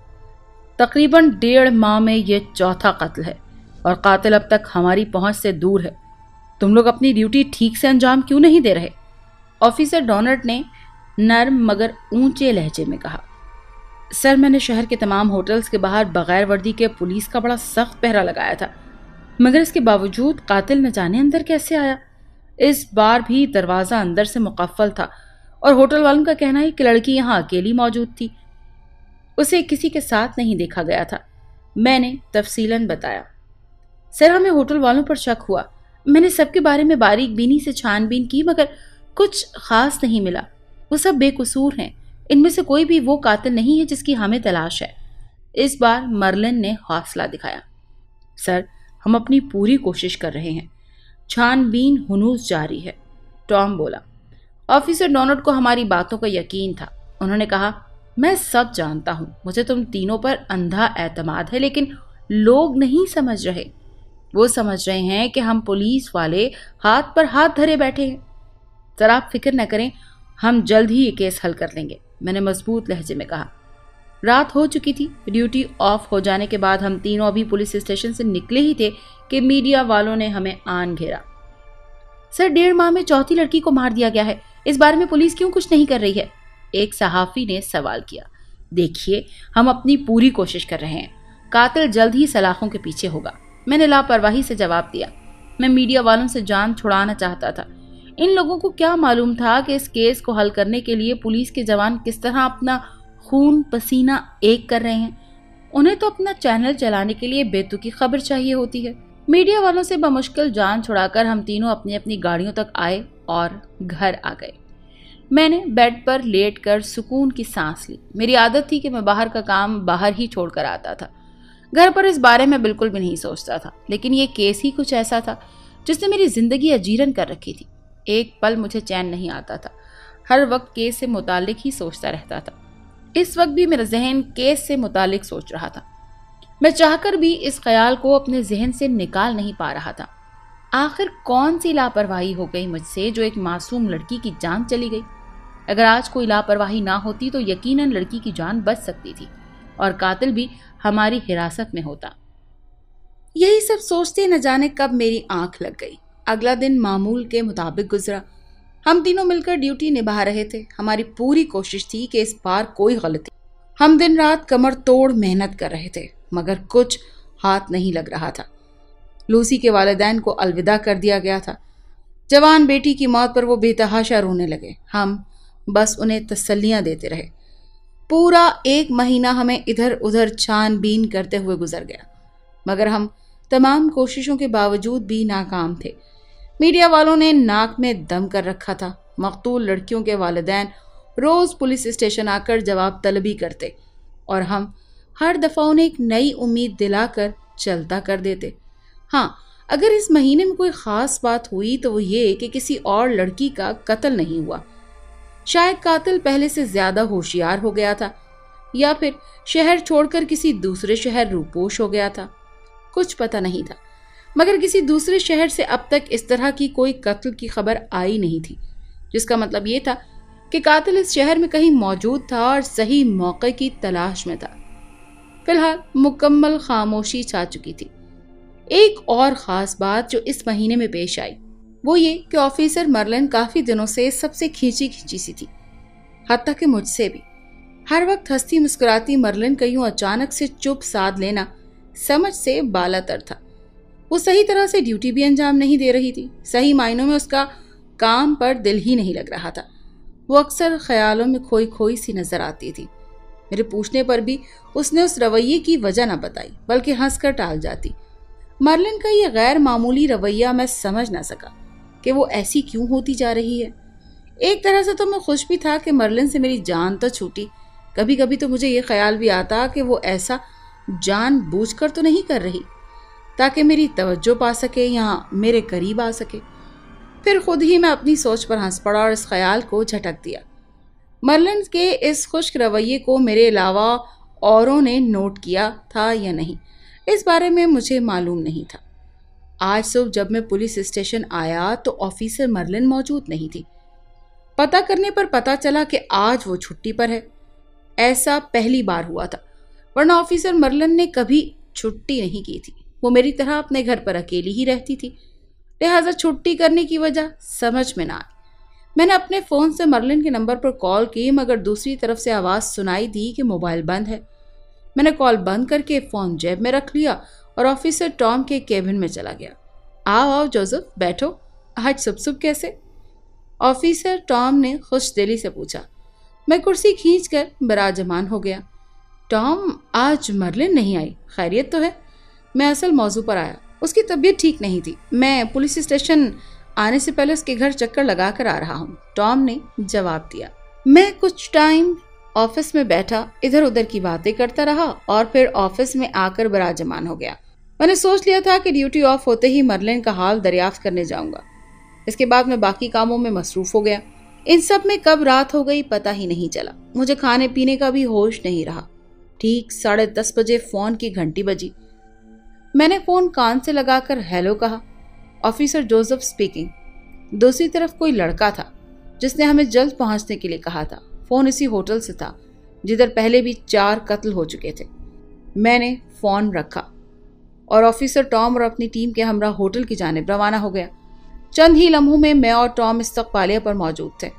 तकरीबन 1.5 माह में ये चौथा कत्ल है और कातिल अब तक हमारी पहुंच से दूर है। तुम लोग अपनी ड्यूटी ठीक से अंजाम क्यों नहीं दे रहे? ऑफिसर डोनाल्ड ने नर्म मगर ऊंचे लहजे में कहा। सर, मैंने शहर के तमाम होटल्स के बाहर बगैर वर्दी के पुलिस का बड़ा सख्त पहरा लगाया था, मगर इसके बावजूद कातिल न जाने अंदर कैसे आया। इस बार भी दरवाज़ा अंदर से मुकफ्फल था और होटल वालों का कहना है कि लड़की यहाँ अकेली मौजूद थी। उसे किसी के साथ नहीं देखा गया था। मैंने तफसीलन बताया। सर, हमें होटल वालों पर शक हुआ। मैंने सबके बारे में बारीक बीनी से छानबीन की, मगर कुछ खास नहीं मिला। वो सब बेकसूर हैं। इनमें से कोई भी वो कातिल नहीं है जिसकी हमें तलाश है। इस बार मर्लिन ने हौसला दिखाया। सर, हम अपनी पूरी कोशिश कर रहे हैं। छानबीन हुनूस जारी है, टॉम बोला। ऑफिसर डोनाल्ड को हमारी बातों का यकीन था। उन्होंने कहा, मैं सब जानता हूं, मुझे तुम तीनों पर अंधा एतमाद है, लेकिन लोग नहीं समझ रहे। वो समझ रहे हैं कि हम पुलिस वाले हाथ पर हाथ धरे बैठे हैं। सर, आप फिक्र न करें, हम जल्द ही ये केस हल कर लेंगे, मैंने मजबूत लहजे में कहा। रात हो चुकी थी। ड्यूटी ऑफ हो जाने के बाद हम तीनों अभी पुलिस स्टेशन से निकले ही थे कि मीडिया वालों ने हमें आन घेरा। सर, 1.5 माह में चौथी लड़की को मार दिया गया है। इस बारे में पुलिस क्यों कुछ नहीं कर रही है? एक सहाफी ने सवाल किया। देखिए, हम अपनी पूरी कोशिश कर रहे हैं। कातिल जल्द ही सलाखों के पीछे होगा, मैंने लापरवाही से जवाब दिया। मैं मीडिया वालों से जान छुड़ाना चाहता था। इन लोगों को क्या मालूम था कि इस केस को हल करने के लिए पुलिस के जवान किस तरह अपना खून पसीना एक कर रहे हैं। उन्हें तो अपना चैनल चलाने के लिए बेतुकी खबर चाहिए होती है। मीडिया वालों से बमुश्किल जान छुड़ाकर हम तीनों अपनी अपनी गाड़ियों तक आए और घर आ गए। मैंने बेड पर लेटकर सुकून की सांस ली। मेरी आदत थी कि मैं बाहर का काम बाहर ही छोड़कर आता था। घर पर इस बारे में बिल्कुल भी नहीं सोचता था, लेकिन ये केस ही कुछ ऐसा था जिसने मेरी जिंदगी अजीरन कर रखी थी। एक पल मुझे चैन नहीं आता था। हर वक्त केस से मुतालिक ही सोचता रहता था। इस वक्त भी मेरा जहन केस से मुतालिक सोच रहा था। मैं चाहकर भी इस ख्याल को अपने जहन से निकाल नहीं पा रहा था। आखिर कौन सी लापरवाही हो गई मुझसे जो एक मासूम लड़की की जान चली गई? अगर आज कोई लापरवाही ना होती तो यकीनन लड़की की जान बच सकती थी और कातिल भी हमारी हिरासत में होता। यही सब सोचते न जाने कब मेरी आंख लग गई। अगला दिन मामूल के मुताबिक गुजरा। हम तीनों मिलकर ड्यूटी निभा रहे थे। हमारी पूरी कोशिश थी कि इस बार कोई गलती। हम दिन रात कमर तोड़ मेहनत कर रहे थे, मगर कुछ हाथ नहीं लग रहा था। लूसी के वालिदैन को अलविदा कर दिया गया था। जवान बेटी की मौत पर वो बेतहाशा रोने लगे। हम बस उन्हें तसल्लियां देते रहे। पूरा 1 महीना हमें इधर उधर छानबीन करते हुए गुजर गया, मगर हम तमाम कोशिशों के बावजूद भी नाकाम थे। मीडिया वालों ने नाक में दम कर रखा था। मकतूल लड़कियों के वालिदैन रोज पुलिस स्टेशन आकर जवाब तलबी करते और हम हर दफा उन्हें एक नई उम्मीद दिलाकर चलता कर देते। हाँ, अगर इस महीने में कोई खास बात हुई तो वो ये कि किसी और लड़की का कत्ल नहीं हुआ। शायद कातिल पहले से ज्यादा होशियार हो गया था, या फिर शहर छोड़कर किसी दूसरे शहर रूपोश हो गया था। कुछ पता नहीं था, मगर किसी दूसरे शहर से अब तक इस तरह की कोई कत्ल की खबर आई नहीं थी, जिसका मतलब ये था कि कातिल इस शहर में कहीं मौजूद था और सही मौके की तलाश में था। फिलहाल मुकम्मल खामोशी छा चुकी थी। एक और खास बात जो इस महीने में पेश आई वो ये कि ऑफिसर मर्लिन काफी दिनों से सबसे खींची खींची सी थी, हत्ता कि मुझसे भी। हर वक्त हंसती मुस्कुराती मर्लिन का यूं अचानक से चुप साध लेना समझ से बालातर था। वो सही तरह से ड्यूटी भी अंजाम नहीं दे रही थी। सही मायनों में उसका काम पर दिल ही नहीं लग रहा था। वो अक्सर ख्यालों में खोई खोई सी नजर आती थी। मेरे पूछने पर भी उसने उस रवैये की वजह न बताई, बल्कि हंसकर टाल जाती। मर्लिन का ये गैर मामूली रवैया मैं समझ ना सका कि वो ऐसी क्यों होती जा रही है। एक तरह से तो मैं खुश भी था कि मर्लिन से मेरी जान तो छूटी। कभी कभी तो मुझे ये ख्याल भी आता कि वो ऐसा जानबूझकर तो नहीं कर रही ताकि मेरी तवज्जो पा सके या मेरे करीब आ सके। फिर खुद ही मैं अपनी सोच पर हंस पड़ा और इस ख्याल को झटक दिया। मर्लिन के इस खुश्क रवैये को मेरे अलावा औरों ने नोट किया था या नहीं, इस बारे में मुझे मालूम नहीं था। आज सुबह जब मैं पुलिस स्टेशन आया तो ऑफिसर मर्लिन मौजूद नहीं थी। पता करने पर पता चला कि आज वो छुट्टी पर है। ऐसा पहली बार हुआ था, वरना ऑफिसर मर्लिन ने कभी छुट्टी नहीं की थी। वो मेरी तरह अपने घर पर अकेली ही रहती थी, लिहाजा छुट्टी करने की वजह समझ में ना आई। मैंने अपने फ़ोन से मर्लिन के नंबर पर कॉल की, मगर दूसरी तरफ से आवाज़ सुनाई दी कि मोबाइल बंद है। मैंने कॉल बंद करके फ़ोन जेब में रख लिया और ऑफिसर टॉम के केबिन में चला गया। आओ आओ जोसेफ, बैठो। आज सुबह सुबह कैसे? ऑफिसर टॉम ने खुश दिली से पूछा। मैं कुर्सी खींचकर बराजमान हो गया। टॉम, आज मर्लिन नहीं आई, खैरियत तो है? मैं असल मौजू पर आया। उसकी तबीयत ठीक नहीं थी। मैं पुलिस स्टेशन आने से पहले उसके घर चक्कर लगा कर आ रहा हूँ, टॉम ने जवाब दिया। मैं कुछ टाइम ऑफिस में बैठा इधर उधर की बातें करता रहा और फिर ऑफिस में आकर बराजमान हो गया। मैंने सोच लिया था कि ड्यूटी ऑफ होते ही मर्लिन का हाल दरियाफ्त करने जाऊंगा। इसके बाद मैं बाकी कामों में मसरूफ हो गया। इन सब में कब रात हो गई पता ही नहीं चला। मुझे खाने पीने का भी होश नहीं रहा। ठीक 10:30 बजे फोन की घंटी बजी। मैंने फोन कान से लगाकर हेलो कहा। Officer Joseph speaking. दूसरी तरफ कोई लड़का था जिसने हमें जल्द पहुंचने के लिए कहा था। फोन इसी होटल से था जिधर पहले भी 4 कत्ल हो चुके थे। मैंने फोन रखा और ऑफिसर टॉम और अपनी टीम के हमरा होटल की जानिब रवाना हो गया। चंद ही लम्हों में मैं और टॉम इस्तकबालिया पर मौजूद थे।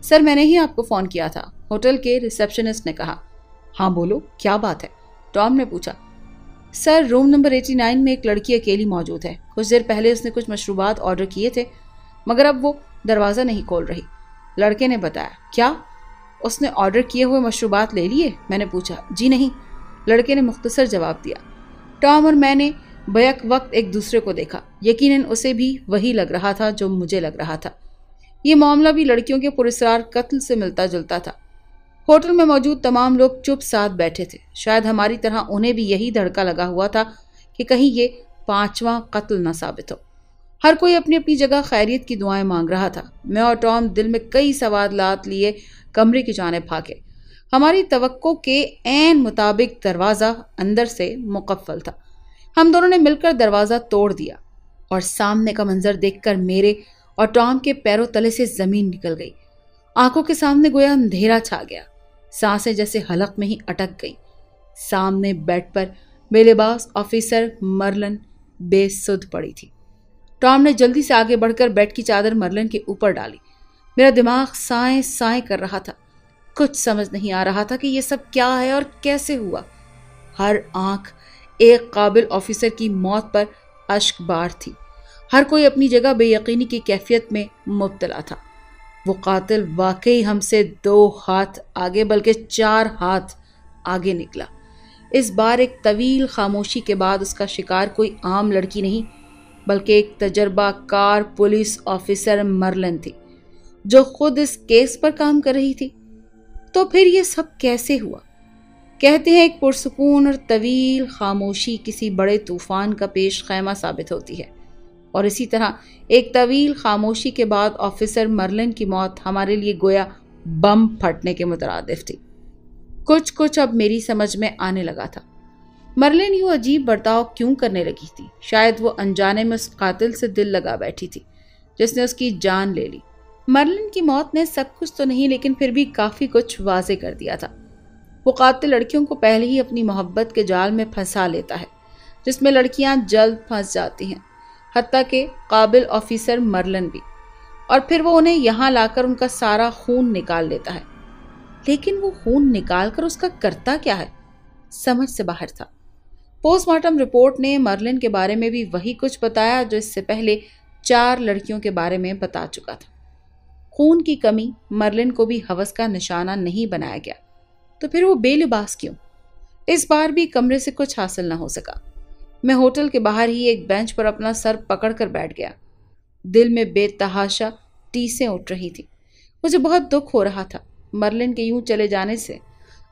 सर, मैंने ही आपको फ़ोन किया था, होटल के रिसेप्शनिस्ट ने कहा। हाँ बोलो, क्या बात है? टॉम ने पूछा। सर, रूम नंबर 89 में एक लड़की अकेली मौजूद है। कुछ देर पहले उसने कुछ मशरूबात ऑर्डर किए थे, मगर अब वो दरवाज़ा नहीं खोल रही, लड़के ने बताया। क्या उसने ऑर्डर किए हुए मशरूबात ले लिए? मैंने पूछा। जी नहीं, लड़के ने मुख्तसर जवाब दिया। टॉम और मैंने बैक वक्त एक दूसरे को देखा। यकीनन उसे भी वही लग रहा था जो मुझे लग रहा था। ये मामला भी लड़कियों के पुरस्कार कत्ल से मिलता जुलता था। होटल में मौजूद तमाम लोग चुप साथ बैठे थे। शायद हमारी तरह उन्हें भी यही धड़का लगा हुआ था कि कहीं ये 5वां कत्ल न साबित हो। हर कोई अपनी अपनी जगह खैरियत की दुआएं मांग रहा था। मैं और टॉम दिल में कई सवालात लिए कमरे की जानिब भागे। हमारी तवक्को के ऐन मुताबिक दरवाज़ा अंदर से मुकफ्फल था। हम दोनों ने मिलकर दरवाज़ा तोड़ दिया और सामने का मंजर देखकर मेरे और टॉम के पैरों तले से ज़मीन निकल गई। आंखों के सामने गोया अंधेरा छा गया। सांसें जैसे हलक में ही अटक गई। सामने बेड पर बेलिबास ऑफिसर मर्लिन बेसुध पड़ी थी। टॉम ने जल्दी से आगे बढ़कर बेड की चादर मर्लिन के ऊपर डाली। मेरा दिमाग साएं साएं कर रहा था। कुछ समझ नहीं आ रहा था कि ये सब क्या है और कैसे हुआ। हर आंख एक काबिल ऑफिसर की मौत पर अश्कबार थी। हर कोई अपनी जगह बेयकीनी की कैफियत में मुब्तला था। वो कातिल वाकई हमसे 2 हाथ आगे बल्कि 4 हाथ आगे निकला। इस बार एक तवील खामोशी के बाद उसका शिकार कोई आम लड़की नहीं बल्कि एक तजर्बाकार पुलिस ऑफिसर मर्लिन थी, जो खुद इस केस पर काम कर रही थी। तो फिर ये सब कैसे हुआ? कहते हैं एक पुरसुकून और तवील खामोशी किसी बड़े तूफान का पेश खैमा साबित होती है, और इसी तरह एक तवील खामोशी के बाद ऑफिसर मर्लिन की मौत हमारे लिए गोया बम फटने के मुतरादिफ थी। कुछ कुछ अब मेरी समझ में आने लगा था। मर्लिन यूं अजीब बर्ताव क्यों करने लगी थी? शायद वो अनजाने में उस कातिल से दिल लगा बैठी थी जिसने उसकी जान ले ली। मर्लिन की मौत ने सब कुछ तो नहीं, लेकिन फिर भी काफी कुछ वाजे कर दिया था। वो कातिल लड़कियों को पहले ही अपनी मोहब्बत के जाल में फंसा लेता है, जिसमें लड़कियां जल्द फंस जाती हैं, हत्ता के काबिल ऑफिसर मर्लिन भी। और फिर वो उन्हें यहाँ लाकर उनका सारा खून निकाल लेता है। लेकिन वो खून निकाल कर उसका करता क्या है? समझ से बाहर था। पोस्टमार्टम रिपोर्ट ने मर्लिन के बारे में भी वही कुछ बताया जो इससे पहले 4 लड़कियों के बारे में बता चुका था। खून की कमी मर्लिन को भी हवस का निशाना नहीं बनाया गया, तो फिर वो बेलिबास क्यों? इस बार भी कमरे से कुछ हासिल न हो सका। मैं होटल के बाहर ही एक बेंच पर अपना सर पकड़कर बैठ गया। दिल में बेतहाशा टीसें उठ रही थी। मुझे बहुत दुख हो रहा था मर्लिन के यूं चले जाने से।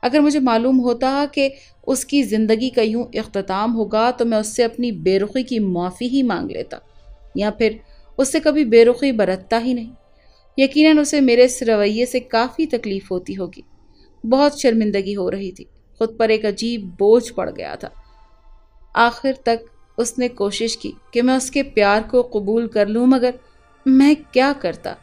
अगर मुझे मालूम होता कि उसकी ज़िंदगी का यूं इख्तिताम होगा तो मैं उससे अपनी बेरुखी की माफ़ी ही मांग लेता, या फिर उससे कभी बेरुखी बरतता ही नहीं। यकीनन उसे मेरे इस रवैये से काफ़ी तकलीफ़ होती होगी। बहुत शर्मिंदगी हो रही थी। खुद पर एक अजीब बोझ पड़ गया था। आखिर तक उसने कोशिश की कि मैं उसके प्यार को कबूल कर लूँ, मगर मैं क्या करता?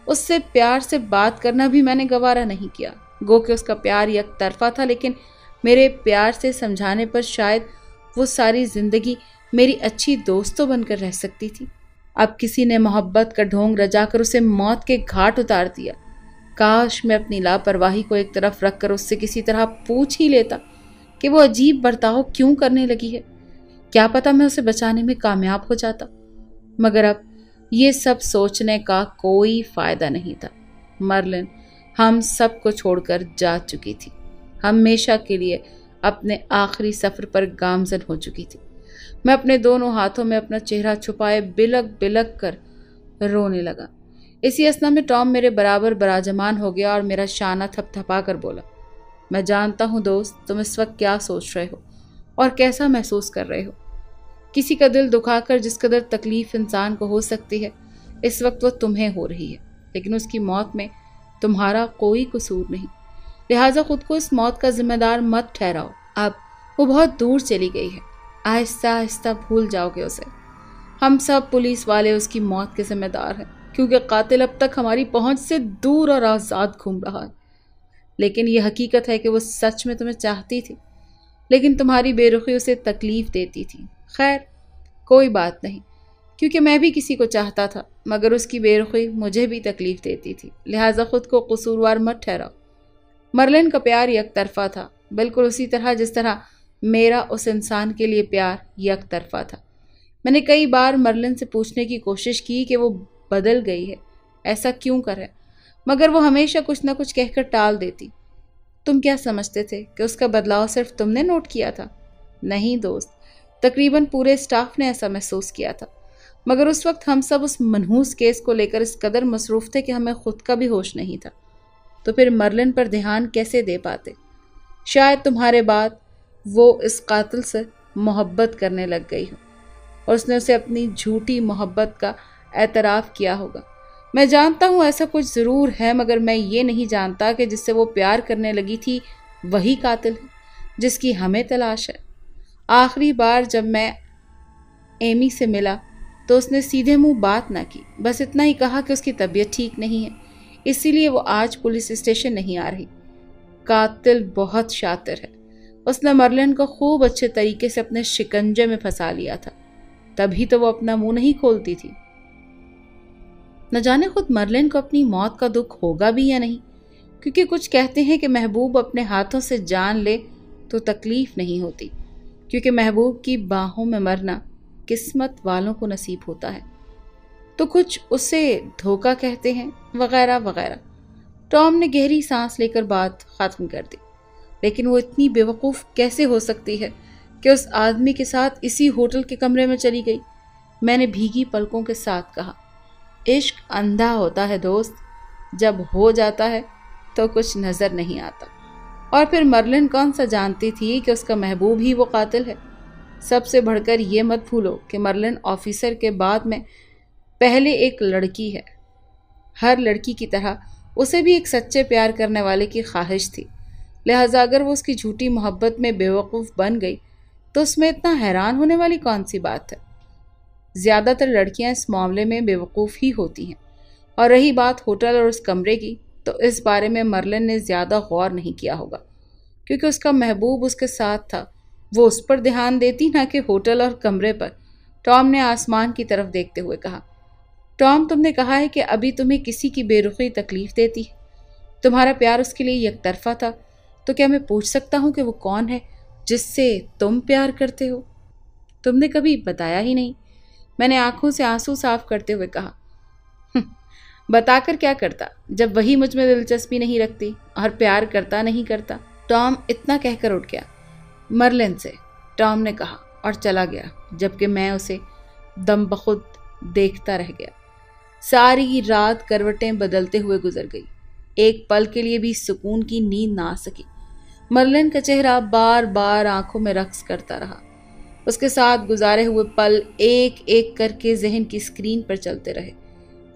उससे प्यार से बात करना भी मैंने गवारा नहीं किया। गो कि उसका प्यार एक तरफा था, लेकिन मेरे प्यार से समझाने पर शायद वो सारी ज़िंदगी मेरी अच्छी दोस्त तो बनकर रह सकती थी। अब किसी ने मोहब्बत का ढोंग रचाकर उसे मौत के घाट उतार दिया। काश मैं अपनी लापरवाही को एक तरफ रखकर उससे किसी तरह पूछ ही लेता कि वो अजीब बर्ताव क्यों करने लगी है। क्या पता मैं उसे बचाने में कामयाब हो जाता। मगर अब ये सब सोचने का कोई फायदा नहीं था। मर्लिन हम सब को छोड़कर जा चुकी थी। हमेशा के लिए अपने आखिरी सफ़र पर गामज़न हो चुकी थी। मैं अपने दोनों हाथों में अपना चेहरा छुपाए बिलक बिलक कर रोने लगा। इसी असना में टॉम मेरे बराबर बराजमान हो गया और मेरा शाना थपथपा कर बोला, मैं जानता हूँ दोस्त, तुम इस वक्त क्या सोच रहे हो और कैसा महसूस कर रहे हो। किसी का दिल दुखाकर जिस कदर तकलीफ इंसान को हो सकती है, इस वक्त वो तुम्हें हो रही है, लेकिन उसकी मौत में तुम्हारा कोई कसूर नहीं। लिहाजा खुद को इस मौत का जिम्मेदार मत ठहराओ। अब वो बहुत दूर चली गई है, आहिस्ता आहिस्ता भूल जाओगे उसे। हम सब पुलिस वाले उसकी मौत के जिम्मेदार हैं, क्योंकि कातिल अब तक हमारी पहुंच से दूर और आज़ाद घूम रहा है। लेकिन ये हकीकत है कि वो सच में तुम्हें चाहती थी, लेकिन तुम्हारी बेरुखी उसे तकलीफ देती थी। खैर कोई बात नहीं, क्योंकि मैं भी किसी को चाहता था, मगर उसकी बेरुखी मुझे भी तकलीफ देती थी। लिहाजा खुद को कसूरवार मत ठहराओ। मर्लिन का प्यार एक तरफा था, बिल्कुल उसी तरह जिस तरह मेरा उस इंसान के लिए प्यार एक तरफा था। मैंने कई बार मर्लिन से पूछने की कोशिश की कि वो बदल गई है, ऐसा क्यों कर है, मगर वो हमेशा कुछ न कुछ कहकर टाल देती। तुम क्या समझते थे कि उसका बदलाव सिर्फ तुमने नोट किया था? नहीं दोस्त, तकरीबन पूरे स्टाफ ने ऐसा महसूस किया था। मगर उस वक्त हम सब उस मनहूस केस को लेकर इस कदर मसरूफ़ थे कि हमें खुद का भी होश नहीं था। तो फिर मर्लिन पर ध्यान कैसे दे पाते? शायद तुम्हारे बाद वो इस कातिल से मोहब्बत करने लग गई हो और उसने उसे अपनी झूठी मोहब्बत का एतराफ़ किया होगा। मैं जानता हूँ ऐसा कुछ ज़रूर है, मगर मैं ये नहीं जानता कि जिससे वो प्यार करने लगी थी वही कातिल है जिसकी हमें तलाश है। आखिरी बार जब मैं एमी से मिला तो उसने सीधे मुंह बात ना की, बस इतना ही कहा कि उसकी तबीयत ठीक नहीं है, इसीलिए वो आज पुलिस स्टेशन नहीं आ रही। कातिल बहुत शातिर है, उसने मर्लिन को खूब अच्छे तरीके से अपने शिकंजे में फंसा लिया था। तभी तो वो अपना मुंह नहीं खोलती थी। न जाने खुद मर्लिन को अपनी मौत का दुख होगा भी या नहीं, क्योंकि कुछ कहते हैं कि महबूब अपने हाथों से जान ले तो तकलीफ नहीं होती, क्योंकि महबूब की बाहों में मरना किस्मत वालों को नसीब होता है, तो कुछ उसे धोखा कहते हैं, वगैरह वगैरह। टॉम ने गहरी सांस लेकर बात खत्म कर दी। लेकिन वो इतनी बेवकूफ़ कैसे हो सकती है कि उस आदमी के साथ इसी होटल के कमरे में चली गई? मैंने भीगी पलकों के साथ कहा। इश्क अंधा होता है दोस्त, जब हो जाता है तो कुछ नज़र नहीं आता। और फिर मर्लिन कौन सा जानती थी कि उसका महबूब ही वो कातिल है। सबसे बढ़कर ये मत भूलो कि मर्लिन ऑफिसर के बाद में पहले एक लड़की है। हर लड़की की तरह उसे भी एक सच्चे प्यार करने वाले की ख्वाहिश थी, लिहाजा अगर वो उसकी झूठी मोहब्बत में बेवकूफ़ बन गई तो उसमें इतना हैरान होने वाली कौन सी बात है। ज़्यादातर लड़कियां इस मामले में बेवकूफ़ ही होती हैं। और रही बात होटल और उस कमरे की, तो इस बारे में मर्लिन ने ज़्यादा गौर नहीं किया होगा, क्योंकि उसका महबूब उसके साथ था। वो उस पर ध्यान देती, ना कि होटल और कमरे पर। टॉम ने आसमान की तरफ देखते हुए कहा, टॉम, तुमने कहा है कि अभी तुम्हें किसी की बेरुखी तकलीफ देती है। तुम्हारा प्यार उसके लिए यकतरफा था, तो क्या मैं पूछ सकता हूँ कि वो कौन है जिससे तुम प्यार करते हो? तुमने कभी बताया ही नहीं। मैंने आंखों से आंसू साफ करते हुए कहा। बताकर क्या करता, जब वही मुझ में दिलचस्पी नहीं रखती और प्यार करता नहीं करता। टॉम इतना कहकर उठ गया। मर्लिन से, टॉम ने कहा और चला गया, जबकि मैं उसे दम बखुद देखता रह गया। सारी रात करवटें बदलते हुए गुजर गई। एक पल के लिए भी सुकून की नींद ना आ सकी। मर्लिन का चेहरा बार बार आंखों में रक्स करता रहा। उसके साथ गुजारे हुए पल एक एक करके जहन की स्क्रीन पर चलते रहे।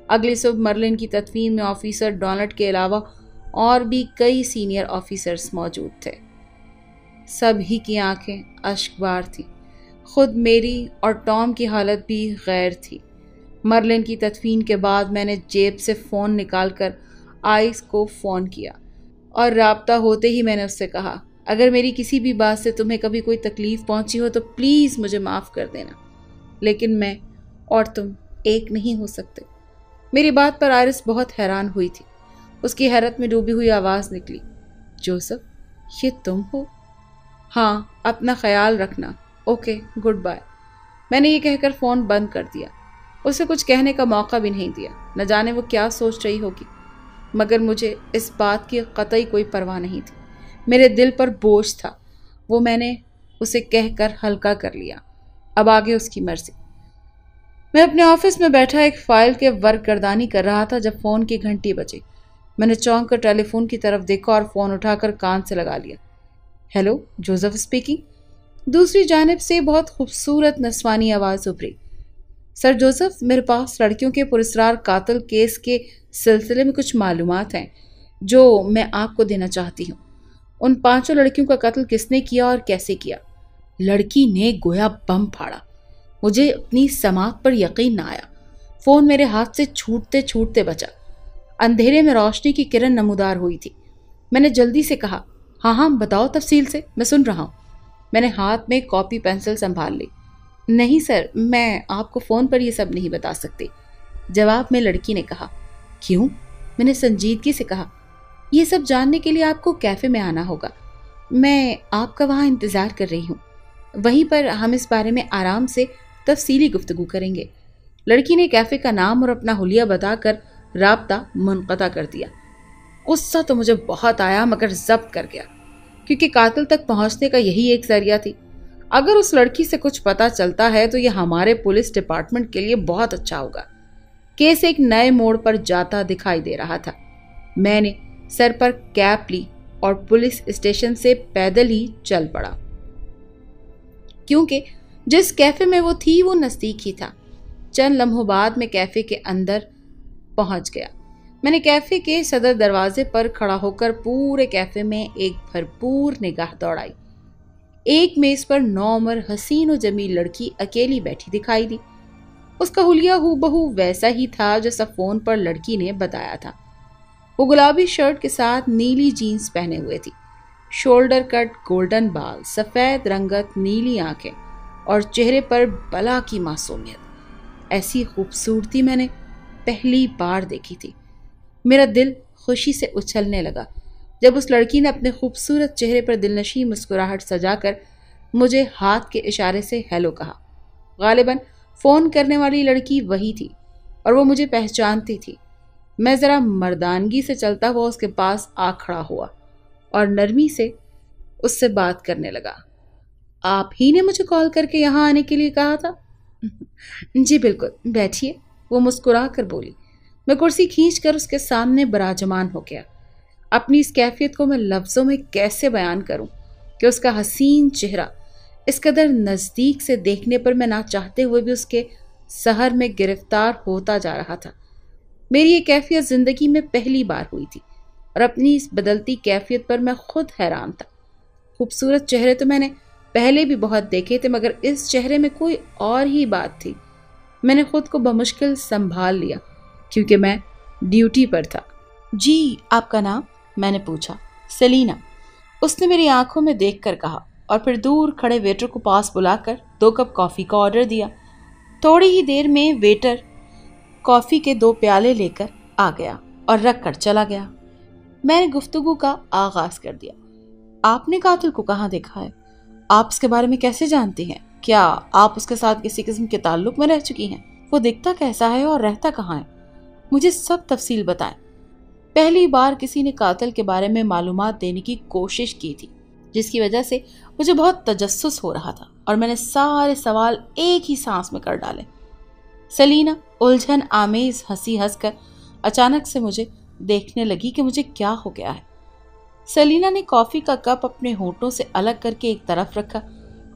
अगली सुबह मर्लिन की तदफीन में ऑफिसर डोनाल्ड के अलावा और भी कई सीनियर ऑफिसर्स मौजूद थे। सभी की आंखें अश्कबार थीं। खुद मेरी और टॉम की हालत भी गैर थी। मर्लिन की तदफीन के बाद मैंने जेब से फ़ोन निकालकर आइस को फ़ोन किया और राब्ता होते ही मैंने उससे कहा, अगर मेरी किसी भी बात से तुम्हें कभी कोई तकलीफ़ पहुंची हो तो प्लीज़ मुझे माफ़ कर देना, लेकिन मैं और तुम एक नहीं हो सकते। मेरी बात पर आरिस बहुत हैरान हुई थी। उसकी हैरत में डूबी हुई आवाज़ निकली, जोसेफ, ये तुम हो? हाँ, अपना ख्याल रखना। Okay, goodbye. मैंने ये कहकर फ़ोन बंद कर दिया। उसे कुछ कहने का मौका भी नहीं दिया। न जाने वो क्या सोच रही होगी, मगर मुझे इस बात की कतई कोई परवाह नहीं थी। मेरे दिल पर बोझ था, वो मैंने उसे कहकर हल्का कर लिया। अब आगे उसकी मर्जी। मैं अपने ऑफिस में बैठा एक फाइल के वर्क गर्दानी कर रहा था जब फ़ोन की घंटी बजी। मैंने चौंक कर टेलीफोन की तरफ देखा और फ़ोन उठाकर कान से लगा लिया। Hello, Joseph speaking. दूसरी जानिब से बहुत खूबसूरत नस्वानी आवाज़ उभरी। सर जोसेफ, मेरे पास लड़कियों के पुरस्कार कातिल केस के सिलसिले में कुछ मालूमात हैं जो मैं आपको देना चाहती हूँ। उन 5 लड़कियों का कत्ल किसने किया और कैसे किया? लड़की ने गोया बम फाड़ा। मुझे अपनी समात पर यकीन ना आया। फ़ोन मेरे हाथ से छूटते छूटते बचा। अंधेरे में रोशनी की किरण नमूदार हुई थी। मैंने जल्दी से कहा, हाँ हाँ, बताओ तफसील से, मैं सुन रहा हूँ। मैंने हाथ में कॉपी पेंसिल संभाल ली। नहीं सर, मैं आपको फ़ोन पर यह सब नहीं बता सकती, जवाब में लड़की ने कहा। क्यों? मैंने संजीदगी से कहा। यह सब जानने के लिए आपको कैफ़े में आना होगा। मैं आपका वहाँ इंतज़ार कर रही हूँ। वहीं पर हम इस बारे में आराम से तफसीली गुफ्तगू करेंगे। लड़की ने कैफ़े का नाम और अपना हुलिया बताकर राब्ता मुनक़ता कर दिया। गुस्सा तो मुझे बहुत आया, मगर ज़ब्त कर गया, क्योंकि कातिल तक पहुँचने का यही एक ज़रिया थी। अगर उस लड़की से कुछ पता चलता है तो यह हमारे पुलिस डिपार्टमेंट के लिए बहुत अच्छा होगा। केस एक नए मोड़ पर जाता दिखाई दे रहा था। मैंने सर पर कैप ली और पुलिस स्टेशन से पैदल ही चल पड़ा, क्योंकि जिस कैफ़े में वो थी वो नज़दीक ही था। चंद लम्हों बाद मैं कैफ़े के अंदर पहुंच गया। मैंने कैफ़े के सदर दरवाजे पर खड़ा होकर पूरे कैफ़े में एक भरपूर निगाह दौड़ाई। एक मेज़ पर नौमर हसीन और जमील लड़की अकेली बैठी दिखाई दी। उसका हुलिया हूबहू वैसा ही था जैसा फ़ोन पर लड़की ने बताया था। वो गुलाबी शर्ट के साथ नीली जीन्स पहने हुए थी, शोल्डर कट गोल्डन बाल, सफ़ेद रंगत नीली आंखें اور چہرے پر بلا کی معصومیت۔ ایسی خوبصورتی میں نے پہلی بار دیکھی تھی۔ میرا دل خوشی سے اچھلنے لگا جب اس لڑکی نے اپنے خوبصورت چہرے پر دلنشیں مسکراہٹ سجا کر مجھے ہاتھ کے اشارے سے ہیلو کہا۔ غالباً فون کرنے والی لڑکی وہی تھی اور وہ مجھے پہچانتی تھی۔ میں ذرا مردانگی سے چلتا ہوا اس کے پاس آ کھڑا ہوا اور نرمی سے اس سے بات کرنے لگا۔ آپ ہی نے مجھے کال کر کے یہاں آنے کے لیے کہا تھا؟ جی بالکل، بیٹھیے، وہ مسکرا کر بولی۔ میں کرسی کھینچ کر اس کے سامنے براجمان ہو گیا۔ اپنی اس کیفیت کو میں لفظوں میں کیسے بیان کروں کہ اس کا حسین چہرہ اس قدر نزدیک سے دیکھنے پر میں نہ چاہتے ہوئے بھی اس کے سحر میں گرفتار ہوتا جا رہا تھا۔ میری یہ کیفیت زندگی میں پہلی بار ہوئی تھی اور اپنی اس بدلتی کیفیت پر میں خود حیران تھا۔ خوبصورت چہرے تو میں نے پہلے بھی بہت دیکھے تھے، مگر اس چہرے میں کوئی اور ہی بات تھی۔ میں نے خود کو بمشکل سنبھال لیا کیونکہ میں ڈیوٹی پر تھا۔ جی، آپ کا نام؟ میں نے پوچھا۔ سیلینا، اس نے میری آنکھوں میں دیکھ کر کہا اور پھر دور کھڑے ویٹر کو پاس بلا کر 2 کپ کافی کا آرڈر دیا۔ تھوڑی ہی دیر میں ویٹر کافی کے 2 پیالے لے کر آ گیا اور رکھ کر چلا گیا۔ میں نے گفتگو کا آغاز کر دیا۔ آپ نے قاتل کو کہاں دیکھا ہے؟ آپ اس کے بارے میں کیسے جانتی ہیں؟ کیا آپ اس کے ساتھ کسی قسم کے تعلق میں رہ چکی ہیں؟ وہ دکھتا کیسا ہے اور رہتا کہاں ہے؟ مجھے سب تفصیل بتائیں۔ پہلی بار کسی نے قاتل کے بارے میں معلومات دینے کی کوشش کی تھی، جس کی وجہ سے مجھے بہت تجسس ہو رہا تھا اور میں نے سارے سوال ایک ہی سانس میں کر ڈالے۔ سیلینا الجھن آمیز ہنسی ہنس کر اچانک سے مجھے دیکھنے لگی کہ مجھے کیا ہو گیا ہے۔ سیلینا نے کافی کا کپ اپنے ہونٹوں سے الگ کر کے ایک طرف رکھا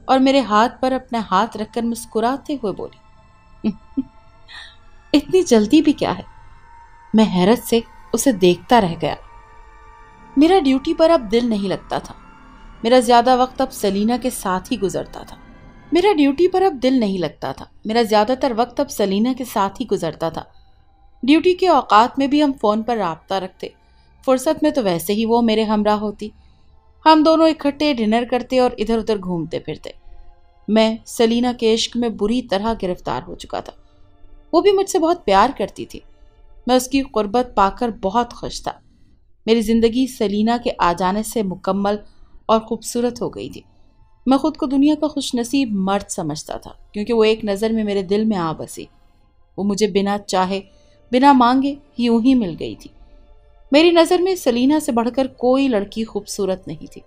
اور میرے ہاتھ پر اپنا ہاتھ رکھ کر مسکراتے ہوئے بولی، اتنی جلدی بھی کیا ہے؟ میں حیرت سے اسے دیکھتا رہ گیا۔ میرا ڈیوٹی پر اب دل نہیں لگتا تھا۔ میرا زیادہ وقت اب سیلینا کے ساتھ ہی گزرتا تھا۔ ڈیوٹی کے اوقات میں بھی ہم فون پر رابطہ رکھتے، فرصت میں تو ویسے ہی وہ میرے ہمراہ ہوتی۔ ہم دونوں اکٹھے ڈنر کرتے اور ادھر ادھر گھومتے پھرتے۔ میں سیلینا کے عشق میں بری طرح گرفتار ہو چکا تھا۔ وہ بھی مجھ سے بہت پیار کرتی تھی۔ میں اس کی قربت پا کر بہت خوش تھا۔ میری زندگی سیلینا کے آ جانے سے مکمل اور خوبصورت ہو گئی تھی۔ میں خود کو دنیا کا خوش نصیب مرد سمجھتا تھا کیونکہ وہ ایک نظر میں میرے دل میں آ بسی۔ وہ مجھے بنا چاہے بنا مانگے یوں ہی مل گئی تھی۔ میری نظر میں سیلینا سے بڑھ کر کوئی لڑکی خوبصورت نہیں تھی۔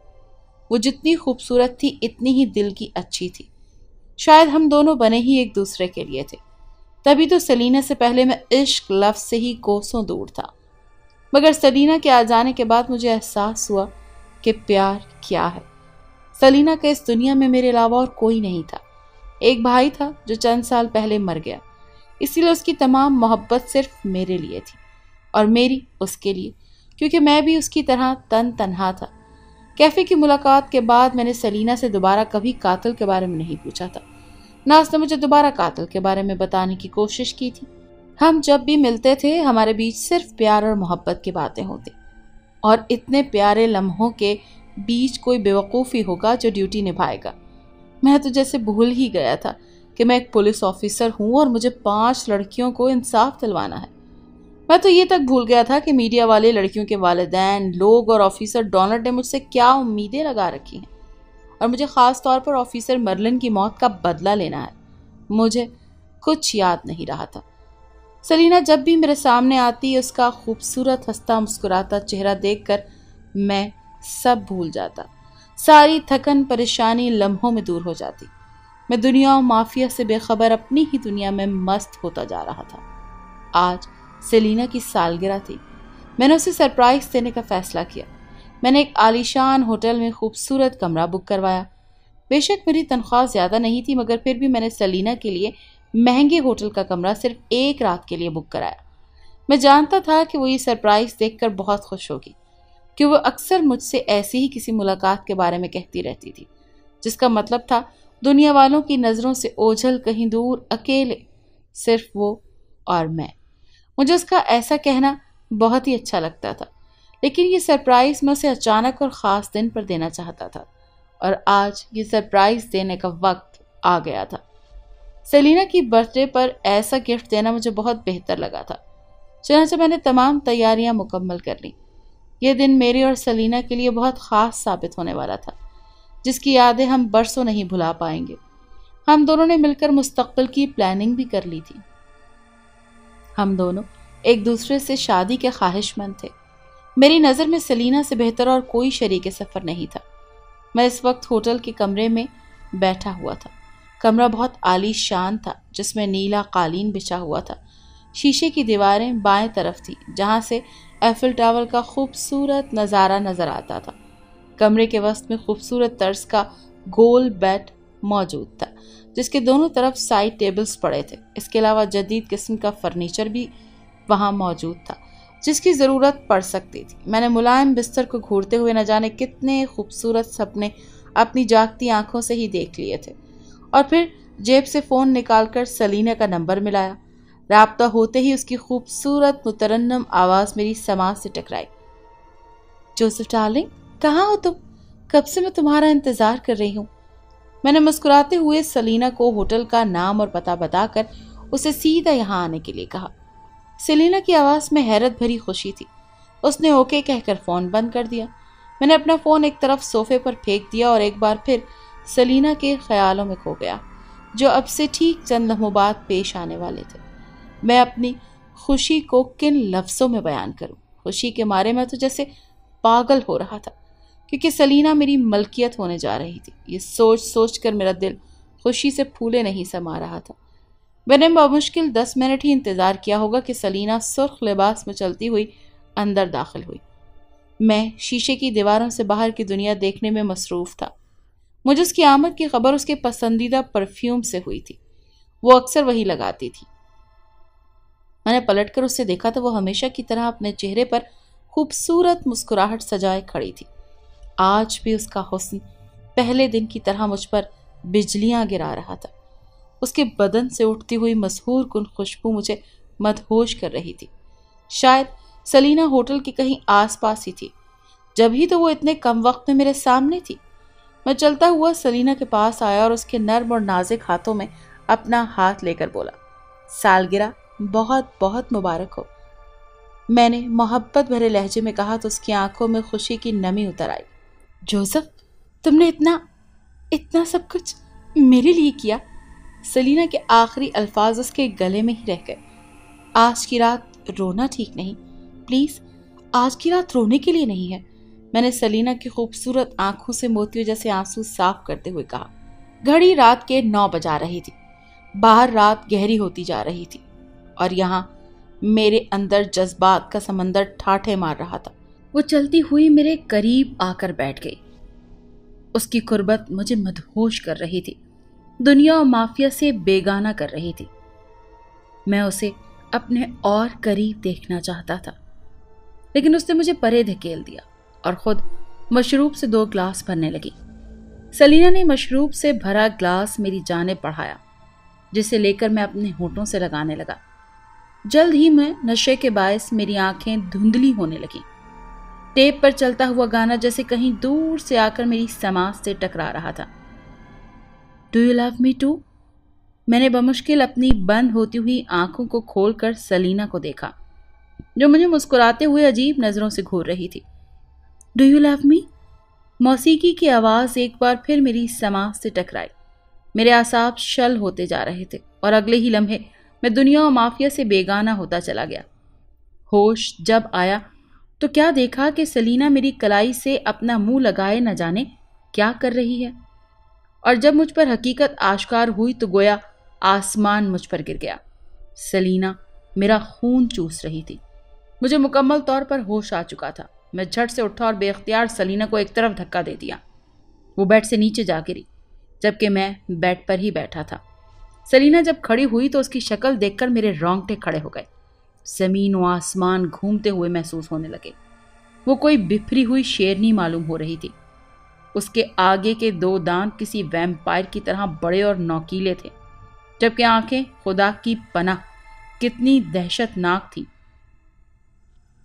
وہ جتنی خوبصورت تھی اتنی ہی دل کی اچھی تھی۔ شاید ہم دونوں بنے ہی ایک دوسرے کے لیے تھے، تبھی تو سیلینا سے پہلے میں عشق لفظ سے ہی کوسوں دور تھا۔ مگر سیلینا کے آ جانے کے بعد مجھے احساس ہوا کہ پیار کیا ہے۔ سیلینا کے اس دنیا میں میرے علاوہ اور کوئی نہیں تھا۔ ایک بھائی تھا جو چند سال پہلے مر گیا، اسی لیے اس کی تمام محبت صرف میرے لیے تھی اور میری اس کے لیے، کیونکہ میں بھی اس کی طرح تنہا تھا۔ کیفے کی ملاقات کے بعد میں نے سیلینا سے دوبارہ کبھی قاتل کے بارے میں نہیں پوچھا تھا، نہ اس نے مجھے دوبارہ قاتل کے بارے میں بتانے کی کوشش کی تھی۔ ہم جب بھی ملتے تھے ہمارے بیچ صرف پیار اور محبت کی باتیں ہوتی، اور اتنے پیارے لمحوں کے بیچ کوئی بیوقوفی ہوگا جو ڈیوٹی نبھائے گا۔ میں تو جیسے بھول ہی گیا تھا کہ میں ایک پولیس آفیسر ہوں اور مجھے 5 لڑکیوں کو انصاف دلوانا ہے۔ میں تو یہ تک بھول گیا تھا کہ میڈیا والے، لڑکیوں کے والدین، لوگ اور آفیسر ڈونلڈ نے مجھ سے کیا امیدیں لگا رکھی ہیں، اور مجھے خاص طور پر آفیسر مرلن کی موت کا بدلہ لینا ہے۔ مجھے کچھ یاد نہیں رہا تھا۔ سیلینا جب بھی میرے سامنے آتی، اس کا خوبصورت ہنستا مسکراتا چہرہ دیکھ کر میں سب بھول جاتا۔ ساری تھکن پریشانی لمحوں میں دور ہو جاتی۔ میں دنیا و مافیا سے بے خبر اپنی ہی دنیا میں مست ہوتا جا رہا تھا۔ آج سیلینا کی سالگرہ تھی۔ میں نے اسے سرپرائز دینے کا فیصلہ کیا۔ میں نے ایک عالیشان ہوٹل میں خوبصورت کمرہ بک کروایا۔ بے شک میری تنخواہ زیادہ نہیں تھی، مگر پھر بھی میں نے سیلینا کے لیے مہنگے ہوٹل کا کمرہ صرف 1 رات کے لیے بک کرایا۔ میں جانتا تھا کہ وہ یہ سرپرائز دیکھ کر بہت خوش ہوگی، کہ وہ اکثر مجھ سے ایسی ہی کسی ملاقات کے بارے میں کہتی رہتی تھی، جس کا مطلب تھا دنیا والوں کی نظروں سے اوجھل کہیں دور اکیلے صرف وہ اور میں۔ مجھے اس کا ایسا کہنا بہت ہی اچھا لگتا تھا، لیکن یہ سرپرائز میں اسے اچانک اور خاص دن پر دینا چاہتا تھا، اور آج یہ سرپرائز دینے کا وقت آ گیا تھا۔ سیلینا کی برتھ ڈے پر ایسا گفٹ دینا مجھے بہت بہتر لگا تھا، چنانچہ میں نے تمام تیاریاں مکمل کر لیں۔ یہ دن میری اور سیلینا کے لیے بہت خاص ثابت ہونے والا تھا، جس کی یادیں ہم برسوں نہیں بھلا پائیں گے۔ ہم دونوں نے مل کر مستقبل کی پلاننگ بھی کر لی تھی۔ ہم دونوں ایک دوسرے سے شادی کے خواہش مند تھے۔ میری نظر میں سیلینا سے بہتر اور کوئی شریک سفر نہیں تھا۔ میں اس وقت ہوٹل کے کمرے میں بیٹھا ہوا تھا۔ کمرہ بہت عالی شان تھا، جس میں نیلا قالین بچھا ہوا تھا۔ شیشے کی دیواریں بائیں طرف تھی، جہاں سے ایفل ٹاور کا خوبصورت نظارہ نظر آتا تھا۔ کمرے کے وسط میں خوبصورت طرز کا گول بیڈ موجود تھا، جس کے دونوں طرف سائڈ ٹیبلز پڑے تھے۔ اس کے علاوہ جدید قسم کا فرنیچر بھی وہاں موجود تھا، جس کی ضرورت پڑ سکتی تھی۔ میں نے ملائم بستر کو گھورتے ہوئے نہ جانے کتنے خوبصورت سپنے اپنی جاگتی آنکھوں سے ہی دیکھ لیے تھے، اور پھر جیب سے فون نکال کر سیلینا کا نمبر ملایا۔ رابطہ ہوتے ہی اس کی خوبصورت مترنم آواز میری سماعت سے ٹکرائی۔ جوزف ڈارلنگ، کہاں ہو تم؟ کب سے میں تمہارا انتظار کر رہی ہوں۔ میں نے مسکراتے ہوئے سیلینا کو ہوٹل کا نام اور پتہ بتا کر اسے سیدھا یہاں آنے کے لیے کہا۔ سیلینا کی آواز میں حیرت بھری خوشی تھی۔ اس نے اوکے کہہ کر فون بند کر دیا۔ میں نے اپنا فون ایک طرف صوفے پر پھینک دیا اور ایک بار پھر سیلینا کے خیالوں میں کھو گیا، جو اب سے ٹھیک چند لمحوں بعد پیش آنے والے تھے۔ میں اپنی خوشی کو کن لفظوں میں بیان کروں؟ خوشی کے مارے میں تو جیسے پاگل ہو رہا تھا، کیونکہ سیلینا میری ملکیت ہونے جا رہی تھی۔ یہ سوچ سوچ کر میرا دل خوشی سے پھولے نہیں سما رہا تھا۔ میں نے بمشکل 10 منٹ ہی انتظار کیا ہوگا کہ سیلینا سرخ لباس میں چلتی ہوئی اندر داخل ہوئی۔ میں شیشے کی دیواروں سے باہر کی دنیا دیکھنے میں مصروف تھا۔ مجھے اس کی آمد کی خبر اس کے پسندیدہ پرفیوم سے ہوئی تھی۔ وہ اکثر وہی لگاتی تھی۔ میں نے پلٹ کر اسے دیکھا تو وہ ہمیشہ کی طرح اپنے چہرے پر خوبصورت مسکراہٹ سجائے کھڑی تھی۔ آج بھی اس کا حسن پہلے دن کی طرح مجھ پر بجلیاں گرا رہا تھا۔ اس کے بدن سے اٹھتی ہوئی مسحور کن خوشبو مجھے مدہوش کر رہی تھی۔ شاید سیلینا ہوٹل کی کہیں آس پاس ہی تھی، جب ہی تو وہ اتنے کم وقت میں میرے سامنے تھی۔ میں چلتا ہوا سیلینا کے پاس آیا اور اس کے نرم اور نازک ہاتھوں میں اپنا ہاتھ لے کر بولا، سالگرہ بہت بہت مبارک ہو۔ میں نے محبت بھرے لہجے میں کہا تو اس کی آنکھوں میں خوشی کی نمی اتر آئی۔ جوزف، تم نے اتنا سب کچھ میرے لیے کیا؟ سیلینا کے آخری الفاظ اس کے گلے میں ہی رہ گئے۔ آج کی رات رونا ٹھیک نہیں، پلیز آج کی رات رونے کے لیے نہیں ہے، میں نے سیلینا کی خوبصورت آنکھوں سے موتیوں جیسے آنسو صاف کرتے ہوئے کہا۔ گھڑی رات کے 9 بجا رہی تھی۔ باہر رات گہری ہوتی جا رہی تھی اور یہاں میرے اندر جذبات کا سمندر ٹھاٹھے مار رہا تھا۔ وہ چلتی ہوئی میرے قریب آ کر بیٹھ گئی۔ اس کی قربت مجھے مدہوش کر رہی تھی، دنیا و مافیا سے بیگانہ کر رہی تھی۔ میں اسے اپنے اور قریب دیکھنا چاہتا تھا، لیکن اس نے مجھے پرے دھکیل دیا اور خود مشروب سے 2 گلاس بھرنے لگی۔ سیلینا نے مشروب سے بھرا گلاس میری جانب بڑھایا، جسے لے کر میں اپنے ہونٹوں سے لگانے لگا۔ جلد ہی میں نشے کے باعث میری آنکھیں دھندلی ہونے لگیں۔ ٹیپ پر چلتا ہوا گانا جیسے کہیں دور سے آ کر میری سماعت سے ٹکرا رہا تھا۔ Do you love me too? میں نے بمشکل اپنی بند ہوتی ہوئی آنکھوں کو کھول کر سیلینا کو دیکھا، جو مجھے مسکراتے ہوئے عجیب نظروں سے گھور رہی تھی۔ ڈو یو لو می؟ موسیقی کی آواز ایک بار پھر میری سماعت سے ٹکرائی۔ میرے اعصاب شل ہوتے جا رہے تھے اور اگلے ہی لمحے میں دنیا و مافیا سے بیگانہ ہوتا چلا گیا۔ ہوش جب آیا تو کیا دیکھا کہ سیلینا میری کلائی سے اپنا منہ لگائے نہ جانے کیا کر رہی ہے، اور جب مجھ پر حقیقت آشکار ہوئی تو گویا آسمان مجھ پر گر گیا۔ سیلینا میرا خون چوس رہی تھی۔ مجھے مکمل طور پر ہوش آ چکا تھا۔ میں جھٹ سے اٹھا اور بے اختیار سیلینا کو ایک طرف دھکا دے دیا۔ وہ بیڈ سے نیچے جا گری، جبکہ میں بیڈ پر ہی بیٹھا تھا۔ سیلینا جب کھڑی ہوئی تو اس کی شکل دیکھ کر میرے رونگٹے کھڑے ہو گئے۔ زمین و آسمان گھومتے ہوئے محسوس ہونے لگے۔ وہ کوئی بفری ہوئی شیرنی معلوم ہو رہی تھی۔ اس کے آگے کے 2 دانت کسی ویمپائر کی طرح بڑے اور نوکیلے تھے، جبکہ آنکھیں خدا کی پناہ کتنی دہشت ناک تھی۔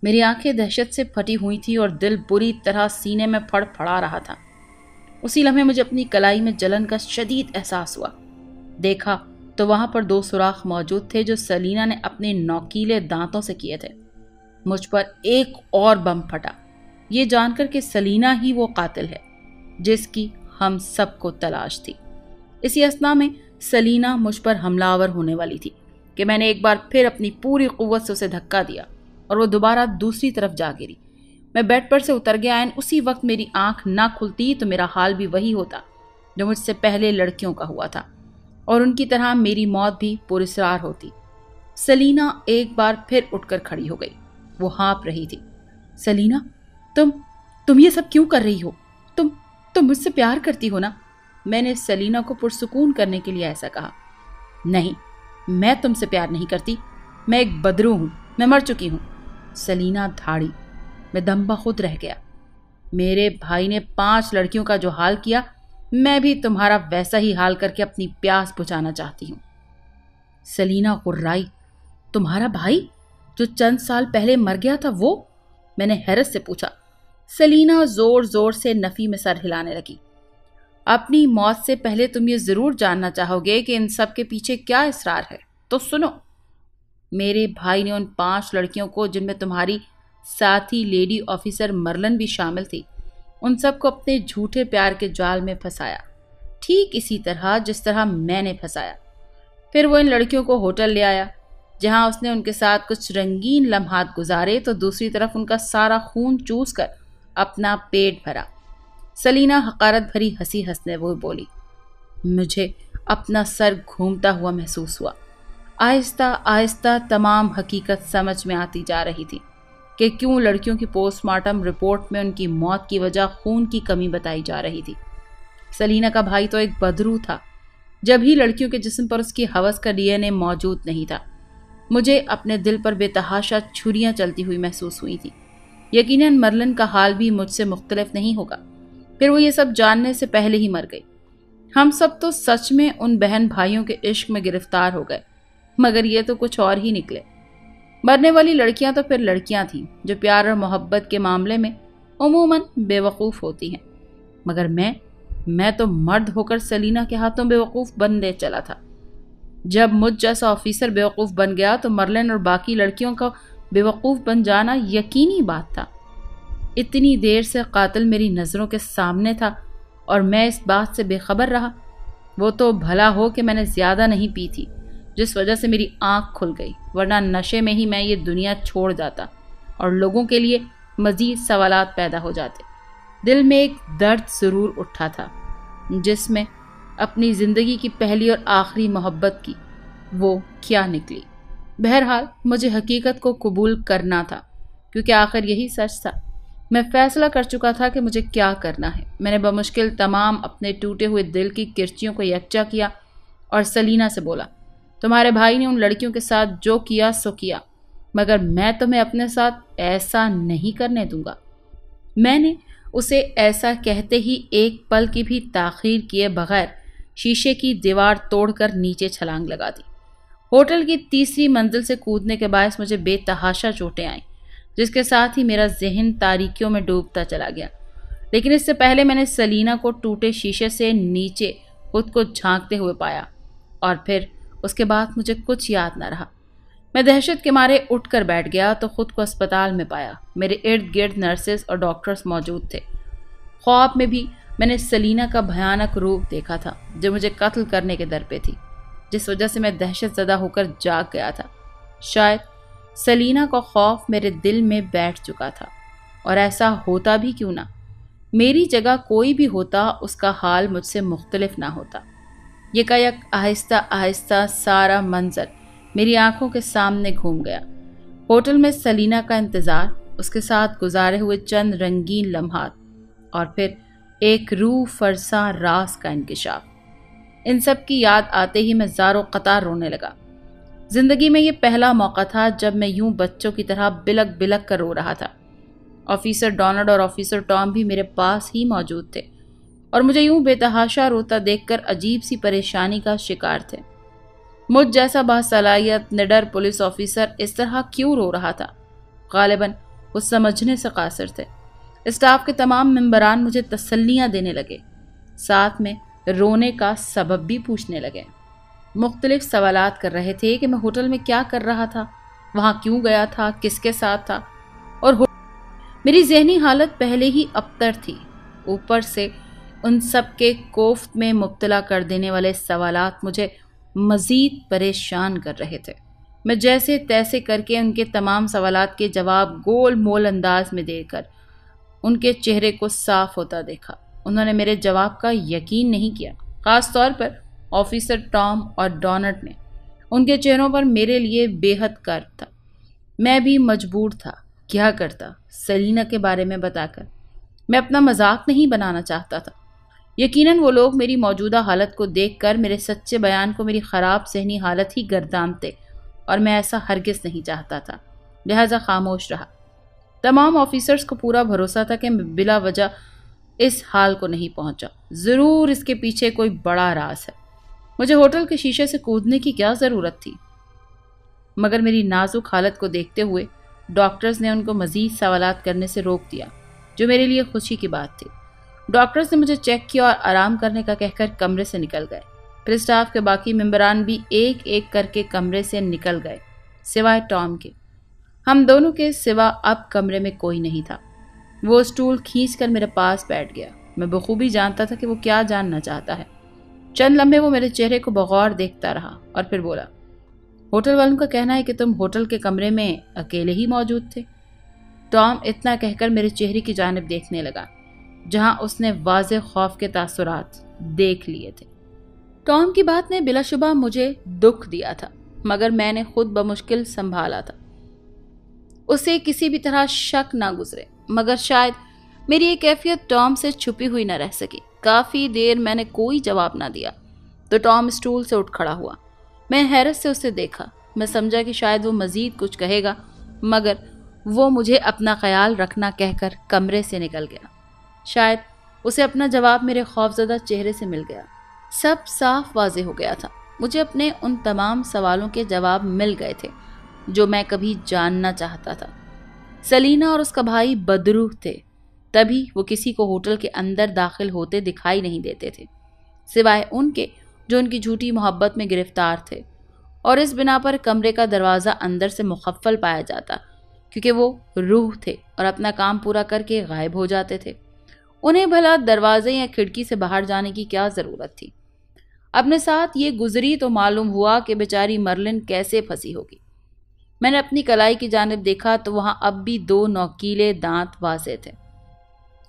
میری آنکھیں دہشت سے پھٹی ہوئی تھی اور دل بری طرح سینے میں پھڑ پھڑا رہا تھا۔ اسی لمحے مجھے اپنی کلائی میں جلن کا شدید احساس ہوا۔ دیکھا تو وہاں پر 2 سوراخ موجود تھے جو سلینا نے اپنے نوکیلے دانتوں سے کیے تھے۔ مجھ پر ایک اور بم پھٹا، یہ جان کر کہ سلینا ہی وہ قاتل ہے جس کی ہم سب کو تلاش تھی۔ اسی اثنا میں سلینا مجھ پر حملہ آور ہونے والی تھی کہ میں نے ایک بار پھر اپنی پوری قوت سے اسے دھکا دیا اور وہ دوبارہ دوسری طرف جا گری۔ میں بیڈ پر سے اتر گیا۔ اسی وقت میری آنکھ نہ کھلتی تو میرا حال بھی وہی ہوتا جو مجھ سے پہلے لڑکیوں کا ہوا تھا، اور ان کی طرح میری موت بھی پراسرار ہوتی۔ سلینا ایک بار پھر اٹھ کر کھڑی ہو گئی۔ وہ ہانپ رہی تھی۔ سلینا، تم یہ سب کیوں کر رہی ہو؟ تم مجھ سے پیار کرتی ہو نا؟ میں نے سلینا کو پرسکون کرنے کے لیے ایسا کہا۔ نہیں، میں تم سے پیار نہیں کرتی، میں ایک بدرو ہوں، میں مر چکی ہوں۔ سلینا دھاڑی۔ میں دم بخود رہ گیا۔ میرے بھائی نے 5 لڑکیوں کا جو حال کیا، میں بھی تمہارا ویسا ہی حال کر کے اپنی پیاس بجھانا چاہتی ہوں۔ سلینا غرائی۔ تمہارا بھائی جو چند سال پہلے مر گیا تھا وہ؟ میں نے حیرت سے پوچھا۔ سلینا زور زور سے نفی میں سر ہلانے لگی۔ اپنی موت سے پہلے تم یہ ضرور جاننا چاہو گے کہ ان سب کے پیچھے کیا اسرار ہے، تو سنو۔ میرے بھائی نے ان 5 لڑکیوں کو، جن میں تمہاری ساتھی لیڈی آفیسر مرلن بھی شامل تھی، ان سب کو اپنے جھوٹے پیار کے جال میں پھنسایا، ٹھیک اسی طرح جس طرح میں نے پھنسایا۔ پھر وہ ان لڑکیوں کو ہوٹل لے آیا، جہاں اس نے ان کے ساتھ کچھ رنگین لمحات گزارے تو دوسری طرف ان کا سارا خون چوس کر اپنا پیٹ بھرا۔ سلینا حقارت بھری ہنسی ہنسنے وہ بولی۔ مجھے اپنا سر گھومتا ہوا محسوس ہوا۔ آہستہ آہستہ تمام حقیقت سمجھ میں آتی جا رہی تھی کہ کیوں لڑکیوں کی پوسٹ مارٹم رپورٹ میں ان کی موت کی وجہ خون کی کمی بتائی جا رہی تھی۔ سلینا کا بھائی تو ایک بدرو تھا، جب ہی لڑکیوں کے جسم پر اس کی ہوس کا DNA موجود نہیں تھا۔ مجھے اپنے دل پر بے تحاشا چھریاں چلتی ہوئی محسوس ہوئی تھی۔ یقیناً مرلن کا حال بھی مجھ سے مختلف نہیں ہوگا، پھر وہ یہ سب جاننے سے پہلے ہی مر گئی۔ ہم سب تو سچ میں ان بہن بھائیوں کے عشق میں گرفتار ہو گئے، مگر یہ تو کچھ اور ہی نکلے۔ مرنے والی لڑکیاں تو پھر لڑکیاں تھیں جو پیار اور محبت کے معاملے میں عموماً بے وقوف ہوتی ہیں، مگر میں تو مرد ہو کر سلینا کے ہاتھوں بے وقوف بننے چلا تھا۔ جب مجھ جیسا آفیسر بے وقوف بن گیا تو مرلن اور باقی لڑکیوں کا بے وقوف بن جانا یقینی بات تھا۔ اتنی دیر سے قاتل میری نظروں کے سامنے تھا اور میں اس بات سے بے خبر رہا۔ وہ تو بھلا ہو کہ میں نے زیادہ نہیں پی تھی، جس وجہ سے میری آنکھ کھل گئی، ورنہ نشے میں ہی میں یہ دنیا چھوڑ جاتا اور لوگوں کے لیے مزید سوالات پیدا ہو جاتے۔ دل میں ایک درد ضرور اٹھا تھا، جس میں اپنی زندگی کی پہلی اور آخری محبت کی، وہ کیا نکلی۔ بہرحال مجھے حقیقت کو قبول کرنا تھا، کیونکہ آخر یہی سچ تھا۔ میں فیصلہ کر چکا تھا کہ مجھے کیا کرنا ہے۔ میں نے بمشکل تمام اپنے ٹوٹے ہوئے دل کی کرچیوں کو یکجا کیا اور سلینا سے بولا، تمہارے بھائی نے ان لڑکیوں کے ساتھ جو کیا سو کیا، مگر میں تمہیں اپنے ساتھ ایسا نہیں کرنے دوں گا۔ میں نے اسے ایسا کہتے ہی ایک پل کی بھی تاخیر کیے بغیر شیشے کی دیوار توڑ کر نیچے چھلانگ لگا دی۔ ہوٹل کی 3ری منزل سے کودنے کے باعث مجھے بے تحاشا چوٹیں آئیں، جس کے ساتھ ہی میرا ذہن تاریکیوں میں ڈوبتا چلا گیا۔ لیکن اس سے پہلے میں نے سلینا کو ٹوٹے شیشے سے نیچے خود کو جھانکتے ہوئے پایا، اور پھر اس کے بعد مجھے کچھ یاد نہ رہا۔ میں دہشت کے مارے اٹھ کر بیٹھ گیا تو خود کو اسپتال میں پایا۔ میرے ارد گرد نرسز اور ڈاکٹرز موجود تھے۔ خواب میں بھی میں نے سلینا کا بھیانک روپ دیکھا تھا جو مجھے قتل کرنے کے در پہ تھی، جس وجہ سے میں دہشت زدہ ہو کر جاگ گیا تھا۔ شاید سلینا کا خوف میرے دل میں بیٹھ چکا تھا، اور ایسا ہوتا بھی کیوں نہ، میری جگہ کوئی بھی ہوتا اس کا حال مجھ سے مختلف نہ ہوتا۔ یکایک آہستہ آہستہ سارا منظر میری آنکھوں کے سامنے گھوم گیا۔ ہوٹل میں سلینا کا انتظار، اس کے ساتھ گزارے ہوئے چند رنگین لمحات، اور پھر ایک روح فرسا راز کا انکشاف۔ ان سب کی یاد آتے ہی میں زار و قطار رونے لگا۔ زندگی میں یہ پہلا موقع تھا جب میں یوں بچوں کی طرح بلک بلک کر رو رہا تھا۔ آفیسر ڈونلڈ اور آفیسر ٹام بھی میرے پاس ہی موجود تھے، اور مجھے یوں بے تحاشا روتا دیکھ کر عجیب سی پریشانی کا شکار تھے۔ مجھ جیسا باصلاحیت نڈر پولیس آفیسر اس طرح کیوں رو رہا تھا؟ غالباً وہ سمجھنے سے قاصر تھے۔ اسٹاف کے تمام ممبران مجھے تسلیاں دینے لگے، ساتھ میں رونے کا سبب بھی پوچھنے لگے۔ مختلف سوالات کر رہے تھے کہ میں ہوٹل میں کیا کر رہا تھا، وہاں کیوں گیا تھا، کس کے ساتھ تھا، اور میری ذہنی حالت پہلے ہی ابتر تھی۔ اوپر سے ان سب کے کوفت میں مبتلا کر دینے والے سوالات مجھے مزید پریشان کر رہے تھے۔ میں جیسے تیسے کر کے ان کے تمام سوالات کے جواب گول مول انداز میں دے کر ان کے چہرے کو صاف ہوتا دیکھا۔ انہوں نے میرے جواب کا یقین نہیں کیا، خاص طور پر آفیسر ٹام اور ڈونٹ نے۔ ان کے چہروں پر میرے لیے بے حد کرب تھا۔ میں بھی مجبور تھا، کیا کرتا سلینا کے بارے میں بتا کر۔ میں اپنا مذاق نہیں بنانا چاہتا تھا۔ یقیناً وہ لوگ میری موجودہ حالت کو دیکھ کر میرے سچے بیان کو میری خراب ذہنی حالت ہی گردانتے، اور میں ایسا ہرگز نہیں چاہتا تھا، لہذا خاموش رہا۔ تمام آفیسرز کو پورا بھروسہ تھا کہ میں بلا وجہ اس حال کو نہیں پہنچا، ضرور اس کے پیچھے کوئی بڑا راز ہے۔ مجھے ہوٹل کے شیشے سے کودنے کی کیا ضرورت تھی؟ مگر میری نازک حالت کو دیکھتے ہوئے ڈاکٹرز نے ان کو مزید سوالات کرنے سے روک دیا، جو میرے لیے خوشی کی بات تھی۔ ڈاکٹرز نے مجھے چیک کیا اور آرام کرنے کا کہہ کر کمرے سے نکل گئے۔ پھر اسٹاف کے باقی ممبران بھی ایک ایک کر کے کمرے سے نکل گئے، سوائے ٹام کے۔ ہم دونوں کے سوا اب کمرے میں کوئی نہیں تھا۔ وہ اسٹول کھینچ کر میرے پاس بیٹھ گیا۔ میں بخوبی جانتا تھا کہ وہ کیا جاننا چاہتا ہے۔ چند لمحے وہ میرے چہرے کو بغور دیکھتا رہا اور پھر بولا، ہوٹل والوں کا کہنا ہے کہ تم ہوٹل کے کمرے میں اکیلے ہی موجود تھے۔ ٹام اتنا کہہ کر میرے چہرے کی جانب دیکھنے لگا، جہاں اس نے واضح خوف کے تاثرات دیکھ لیے تھے۔ ٹام کی بات نے بلا شبہ مجھے دکھ دیا تھا، مگر میں نے خود بمشکل سنبھالا تھا اسے کسی بھی طرح شک نہ گزرے۔ مگر شاید میری یہ کیفیت ٹام سے چھپی ہوئی نہ رہ سکی۔ کافی دیر میں نے کوئی جواب نہ دیا تو ٹام اسٹول سے اٹھ کھڑا ہوا۔ میں حیرت سے اسے دیکھا۔ میں سمجھا کہ شاید وہ مزید کچھ کہے گا، مگر وہ مجھے اپنا خیال رکھنا کہہ کر کمرے سے نکل گیا۔ شاید اسے اپنا جواب میرے خوفزدہ چہرے سے مل گیا۔ سب صاف واضح ہو گیا تھا۔ مجھے اپنے ان تمام سوالوں کے جواب مل گئے تھے جو میں کبھی جاننا چاہتا تھا۔ سلینا اور اس کا بھائی بدروح تھے، تبھی وہ کسی کو ہوٹل کے اندر داخل ہوتے دکھائی نہیں دیتے تھے، سوائے ان کے جو ان کی جھوٹی محبت میں گرفتار تھے، اور اس بنا پر کمرے کا دروازہ اندر سے مقفل پایا جاتا، کیونکہ وہ روح تھے اور اپنا کام پورا کر کے غائب ہو جاتے تھے۔ انہیں بھلا دروازے یا کھڑکی سے باہر جانے کی کیا ضرورت تھی؟ اپنے ساتھ یہ گزری تو معلوم ہوا کہ بیچاری مرلن کیسے پھنسی ہوگی۔ میں نے اپنی کلائی کی جانب دیکھا تو وہاں اب بھی 2 نوکیلے دانت واضح تھے۔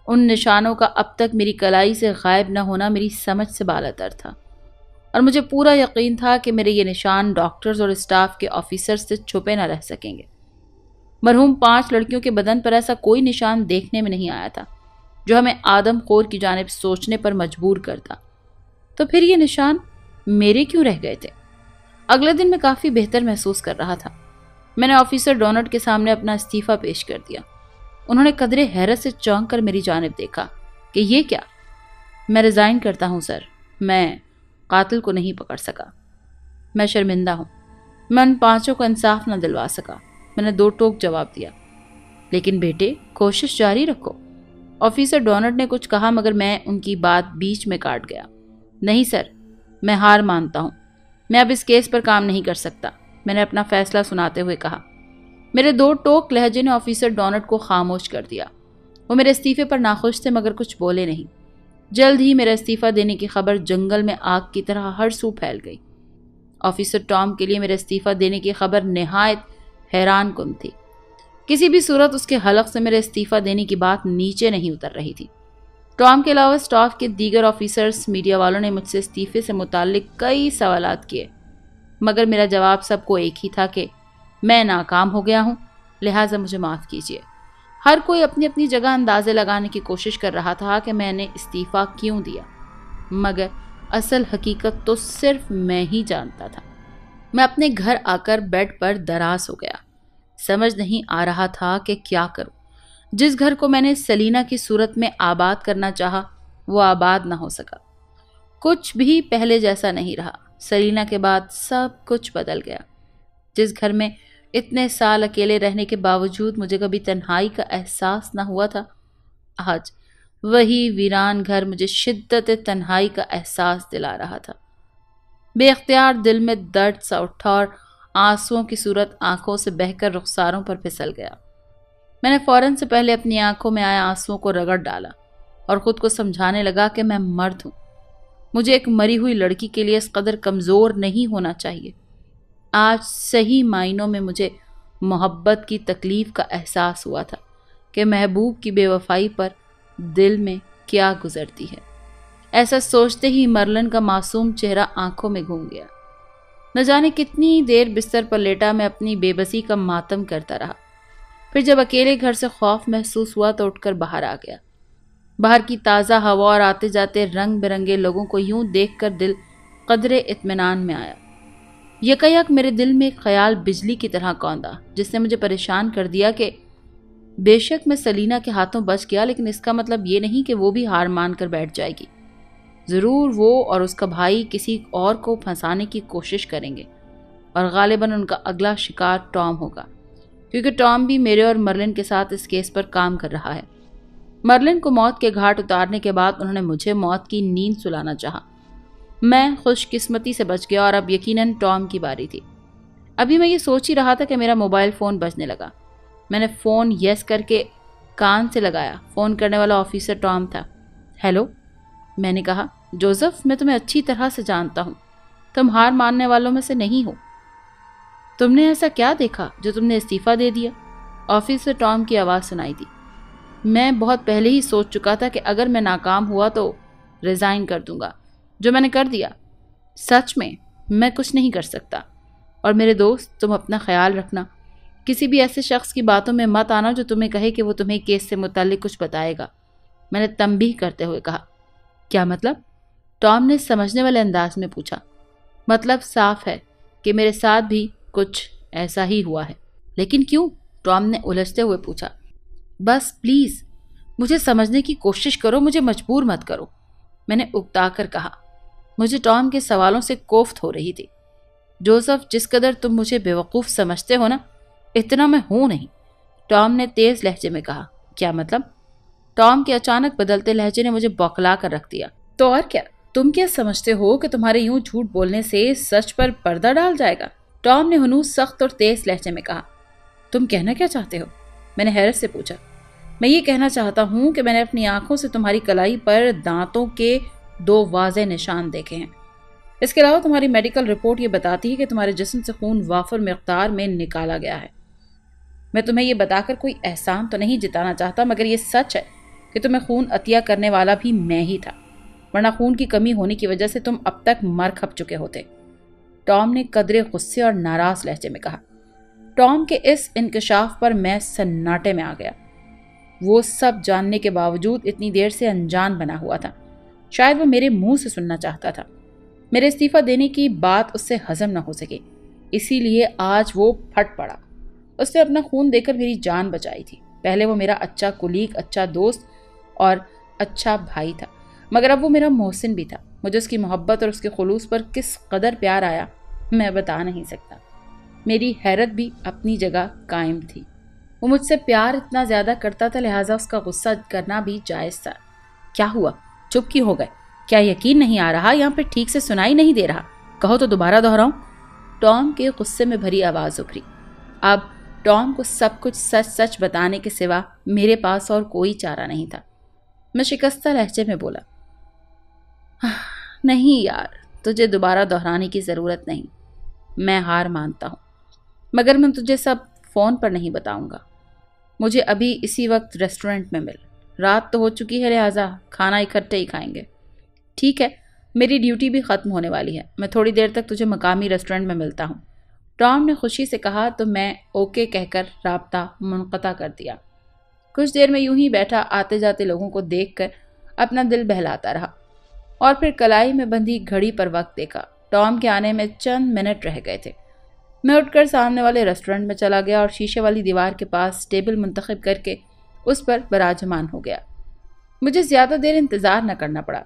ان نشانوں کا اب تک میری کلائی سے غائب نہ ہونا میری سمجھ سے بالاتر تھا، اور مجھے پورا یقین تھا کہ میرے یہ نشان ڈاکٹرز اور اسٹاف کے آفیسر سے چھپے نہ رہ سکیں گے۔ مرحوم 5 لڑکیوں کے بدن پر ایسا کوئی نشان دیکھنے میں نہیں آیا تھا جو ہمیں آدم خور کی جانب سوچنے پر مجبور کرتا۔ تو پھر یہ نشان میرے کیوں رہ گئے تھے؟ اگلے دن میں کافی بہتر محسوس کر رہا تھا۔ میں نے آفیسر ڈونٹ کے سامنے اپنا استعفیٰ پیش کر دیا۔ انہوں نے قدرے حیرت سے چونک کر میری جانب دیکھا کہ یہ کیا؟ میں ریزائن کرتا ہوں سر، میں قاتل کو نہیں پکڑ سکا۔ میں شرمندہ ہوں، میں ان 5 کو انصاف نہ دلوا سکا۔ میں نے 2 ٹوک جواب دیا۔ لیکن بیٹے، کوشش جاری رکھو۔ آفیسر ڈونٹ نے کچھ کہا، مگر میں ان کی بات بیچ میں کاٹ گیا۔ نہیں سر، میں ہار مانتا ہوں، میں اب اس کیس پر کام نہیں کر سکتا، میں نے اپنا فیصلہ سناتے ہوئے کہا۔ میرے 2 ٹوک لہجے نے آفیسر ڈونٹ کو خاموش کر دیا۔ وہ میرے استعفے پر ناخوش تھے مگر کچھ بولے نہیں۔ جلد ہی میرے استعفیٰ دینے کی خبر جنگل میں آگ کی طرح ہر سو پھیل گئی۔ آفیسر ٹام کے لیے میرے استعفیٰ دینے کی خبر نہایت حیران کن تھی۔ کسی بھی صورت اس کے حلق سے میرے استعفیٰ دینے کی بات نیچے نہیں اتر رہی تھی۔ ٹام کے علاوہ اسٹاف کے دیگر آفیسرز، میڈیا والوں نے مجھ سے استعفے سے متعلق کئی سوالات کیے، مگر میرا جواب سب کو ایک ہی تھا کہ میں ناکام ہو گیا ہوں، لہٰذا مجھے معاف کیجیے۔ ہر کوئی اپنی اپنی جگہ اندازے لگانے کی کوشش کر رہا تھا کہ میں نے استعفیٰ کیوں دیا، مگر اصل حقیقت تو صرف میں ہی جانتا تھا۔ میں اپنے گھر آ کر بیڈ پر دراز ہو گیا۔ سمجھ نہیں آ رہا تھا کہ کیا کروں۔ جس گھر کو میں نے سلینا کی صورت میں آباد کرنا چاہا، وہ آباد نہ ہو سکا۔ کچھ بھی پہلے جیسا نہیں رہا۔ سلینا کے بعد سب کچھ بدل گیا۔ جس گھر میں اتنے سال اکیلے رہنے کے باوجود مجھے کبھی تنہائی کا احساس نہ ہوا تھا، آج وہی ویران گھر مجھے شدت تنہائی کا احساس دلا رہا تھا۔ بے اختیار دل میں درد سا اٹھا اور آنسوؤں کی صورت آنکھوں سے بہہ کر رخساروں پر پھسل گیا۔ میں نے فوراً سے پہلے اپنی آنکھوں میں آئے آنسوؤں کو رگڑ ڈالا اور خود کو سمجھانے لگا کہ میں مرد ہوں، مجھے ایک مری ہوئی لڑکی کے لیے اس قدر کمزور نہیں ہونا چاہیے۔ آج صحیح معنوں میں مجھے محبت کی تکلیف کا احساس ہوا تھا کہ محبوب کی بے وفائی پر دل میں کیا گزرتی ہے۔ ایسا سوچتے ہی مرلن کا معصوم چہرہ آنکھوں میں گھوم گیا۔ نہ جانے کتنی دیر بستر پر لیٹا میں اپنی بے بسی کا ماتم کرتا رہا۔ پھر جب اکیلے گھر سے خوف محسوس ہوا تو اٹھ کر باہر آ گیا۔ باہر کی تازہ ہوا اور آتے جاتے رنگ برنگے لوگوں کو یوں دیکھ کر دل قدرے اطمینان میں آیا۔ یکایک میرے دل میں ایک خیال بجلی کی طرح کوندا، جس نے مجھے پریشان کر دیا کہ بے شک میں سلینا کے ہاتھوں بچ گیا، لیکن اس کا مطلب یہ نہیں کہ وہ بھی ہار مان کر بیٹھ جائے گی۔ ضرور وہ اور اس کا بھائی کسی اور کو پھنسانے کی کوشش کریں گے، اور غالباً ان کا اگلا شکار ٹام ہوگا، کیونکہ ٹام بھی میرے اور مرلن کے ساتھ اس کیس پر کام کر رہا ہے۔ مرلن کو موت کے گھاٹ اتارنے کے بعد انہوں نے مجھے موت کی نیند سلانا چاہا۔ میں خوش قسمتی سے بچ گیا اور اب یقیناً ٹام کی باری تھی۔ ابھی میں یہ سوچ ہی رہا تھا کہ میرا موبائل فون بجنے لگا۔ میں نے فون یس کر کے کان سے لگایا۔ فون کرنے والا آفیسر ٹام تھا۔ ہیلو، میں نے کہا۔ جوزف، میں تمہیں اچھی طرح سے جانتا ہوں، تم ہار ماننے والوں میں سے نہیں ہو۔ تم نے ایسا کیا دیکھا جو تم نے استعفیٰ دے دیا؟ آفیسر ٹام کی آواز سنائی دی۔ میں بہت پہلے ہی سوچ چکا تھا کہ اگر میں ناکام ہوا تو ریزائن کر دوں گا، جو میں نے کر دیا۔ سچ میں کچھ نہیں کر سکتا۔ اور میرے دوست، تم اپنا خیال رکھنا، کسی بھی ایسے شخص کی باتوں میں مت آنا جو تمہیں کہے کہ وہ تمہیں کیس سے متعلق کچھ بتائے گا، میں نے تنبیہ کرتے ہوئے کہا۔ کیا مطلب؟ ٹام نے سمجھنے والے انداز میں پوچھا۔ مطلب صاف ہے کہ میرے ساتھ بھی کچھ ایسا ہی ہوا ہے۔ لیکن کیوں؟ ٹام نے الجھتے ہوئے پوچھا۔ بس پلیز مجھے سمجھنے کی کوشش کرو، مجھے مجبور مت کرو، میں نے اکتا کر کہا۔ مجھے ٹام کے سوالوں سے کوفت ہو رہی تھی۔ جوزف، جس قدر تم مجھے بیوقوف سمجھتے ہو نا، اتنا میں ہوں نہیں، ٹام نے تیز لہجے میں کہا۔ کیا مطلب؟ ٹام کے اچانک بدلتے لہجے نے مجھے بوکھلا کر رکھ دیا۔ تو اور کیا؟ تم کیا سمجھتے ہو کہ تمہارے یوں جھوٹ بولنے سے سچ پر پردہ ڈال جائے گا؟ ٹام نے ہنوز سخت اور تیز لہجے میں کہا۔ تم کہنا کیا چاہتے ہو؟ میں نے حیرت سے پوچھا۔ میں یہ کہنا چاہتا ہوں کہ میں نے اپنی آنکھوں سے تمہاری کلائی پر دانتوں کے 2 واضح نشان دیکھے ہیں۔ اس کے علاوہ تمہاری میڈیکل رپورٹ یہ بتاتی ہے کہ تمہارے جسم سے خون وافر مقدار میں نکالا گیا ہے۔ میں تمہیں یہ بتا کر کوئی احسان تو نہیں جتانا چاہتا، مگر یہ سچ ہے کہ تمہیں خون عطیہ کرنے والا بھی میں ہی تھا، ورنہ خون کی کمی ہونے کی وجہ سے تم اب تک مر کھپ چکے ہوتے، ٹام نے قدرے غصے اور ناراض لہجے میں کہا۔ ٹام کے اس انکشاف پر میں سناٹے میں آ گیا۔ وہ سب جاننے کے باوجود اتنی دیر سے انجان بنا ہوا تھا۔ شاید وہ میرے منہ سے سننا چاہتا تھا۔ میرے استعفیٰ دینے کی بات اس سے ہضم نہ ہو سکی، اسی لیے آج وہ پھٹ پڑا۔ اس نے اپنا خون دے کر میری جان بچائی تھی۔ پہلے وہ میرا اچھا کولیگ، اچھا دوست اور اچھا بھائی تھا، مگر اب وہ میرا محسن بھی تھا۔ مجھے اس کی محبت اور اس کے خلوص پر کس قدر پیار آیا میں بتا نہیں سکتا۔ میری حیرت بھی اپنی جگہ قائم تھی۔ وہ مجھ سے پیار اتنا زیادہ کرتا تھا، لہٰذا اس کا غصہ کرنا بھی جائز تھا۔ کیا ہوا؟ چپ کیوں ہو گئے؟ کیا یقین نہیں آ رہا یا پھر ٹھیک سے سنائی نہیں دے رہا؟ کہو تو دوبارہ دہراؤں؟ ٹام کے غصے میں بھری آواز ابھری۔ اب ٹام کو سب کچھ سچ سچ بتانے کے سوا میرے پاس اور کوئی چارہ نہیں تھا۔ میں شکستہ لہجے میں بولا، نہیں یار، تجھے دوبارہ دہرانے کی ضرورت نہیں، میں ہار مانتا ہوں، مگر میں تجھے سب فون پر نہیں بتاؤں گا۔ مجھے ابھی اسی وقت ریسٹورنٹ میں مل، رات تو ہو چکی ہے، لہٰذا کھانا اکٹھے ہی کھائیں گے۔ ٹھیک ہے، میری ڈیوٹی بھی ختم ہونے والی ہے، میں تھوڑی دیر تک تجھے مقامی ریسٹورنٹ میں ملتا ہوں، ٹام نے خوشی سے کہا تو میں اوکے کہہ کر رابطہ منقطع کر دیا۔ کچھ دیر میں یوں ہی بیٹھا آتے جاتے لوگوں کو دیکھ کر اپنا دل بہلاتا رہا، اور پھر کلائی میں بندھی گھڑی پر وقت دیکھا۔ ٹام کے آنے میں چند منٹ رہ گئے تھے۔ میں اٹھ کر سامنے والے ریسٹورنٹ میں چلا گیا اور شیشے والی دیوار کے پاس ٹیبل منتخب کر کے اس پر براجمان ہو گیا۔ مجھے زیادہ دیر انتظار نہ کرنا پڑا۔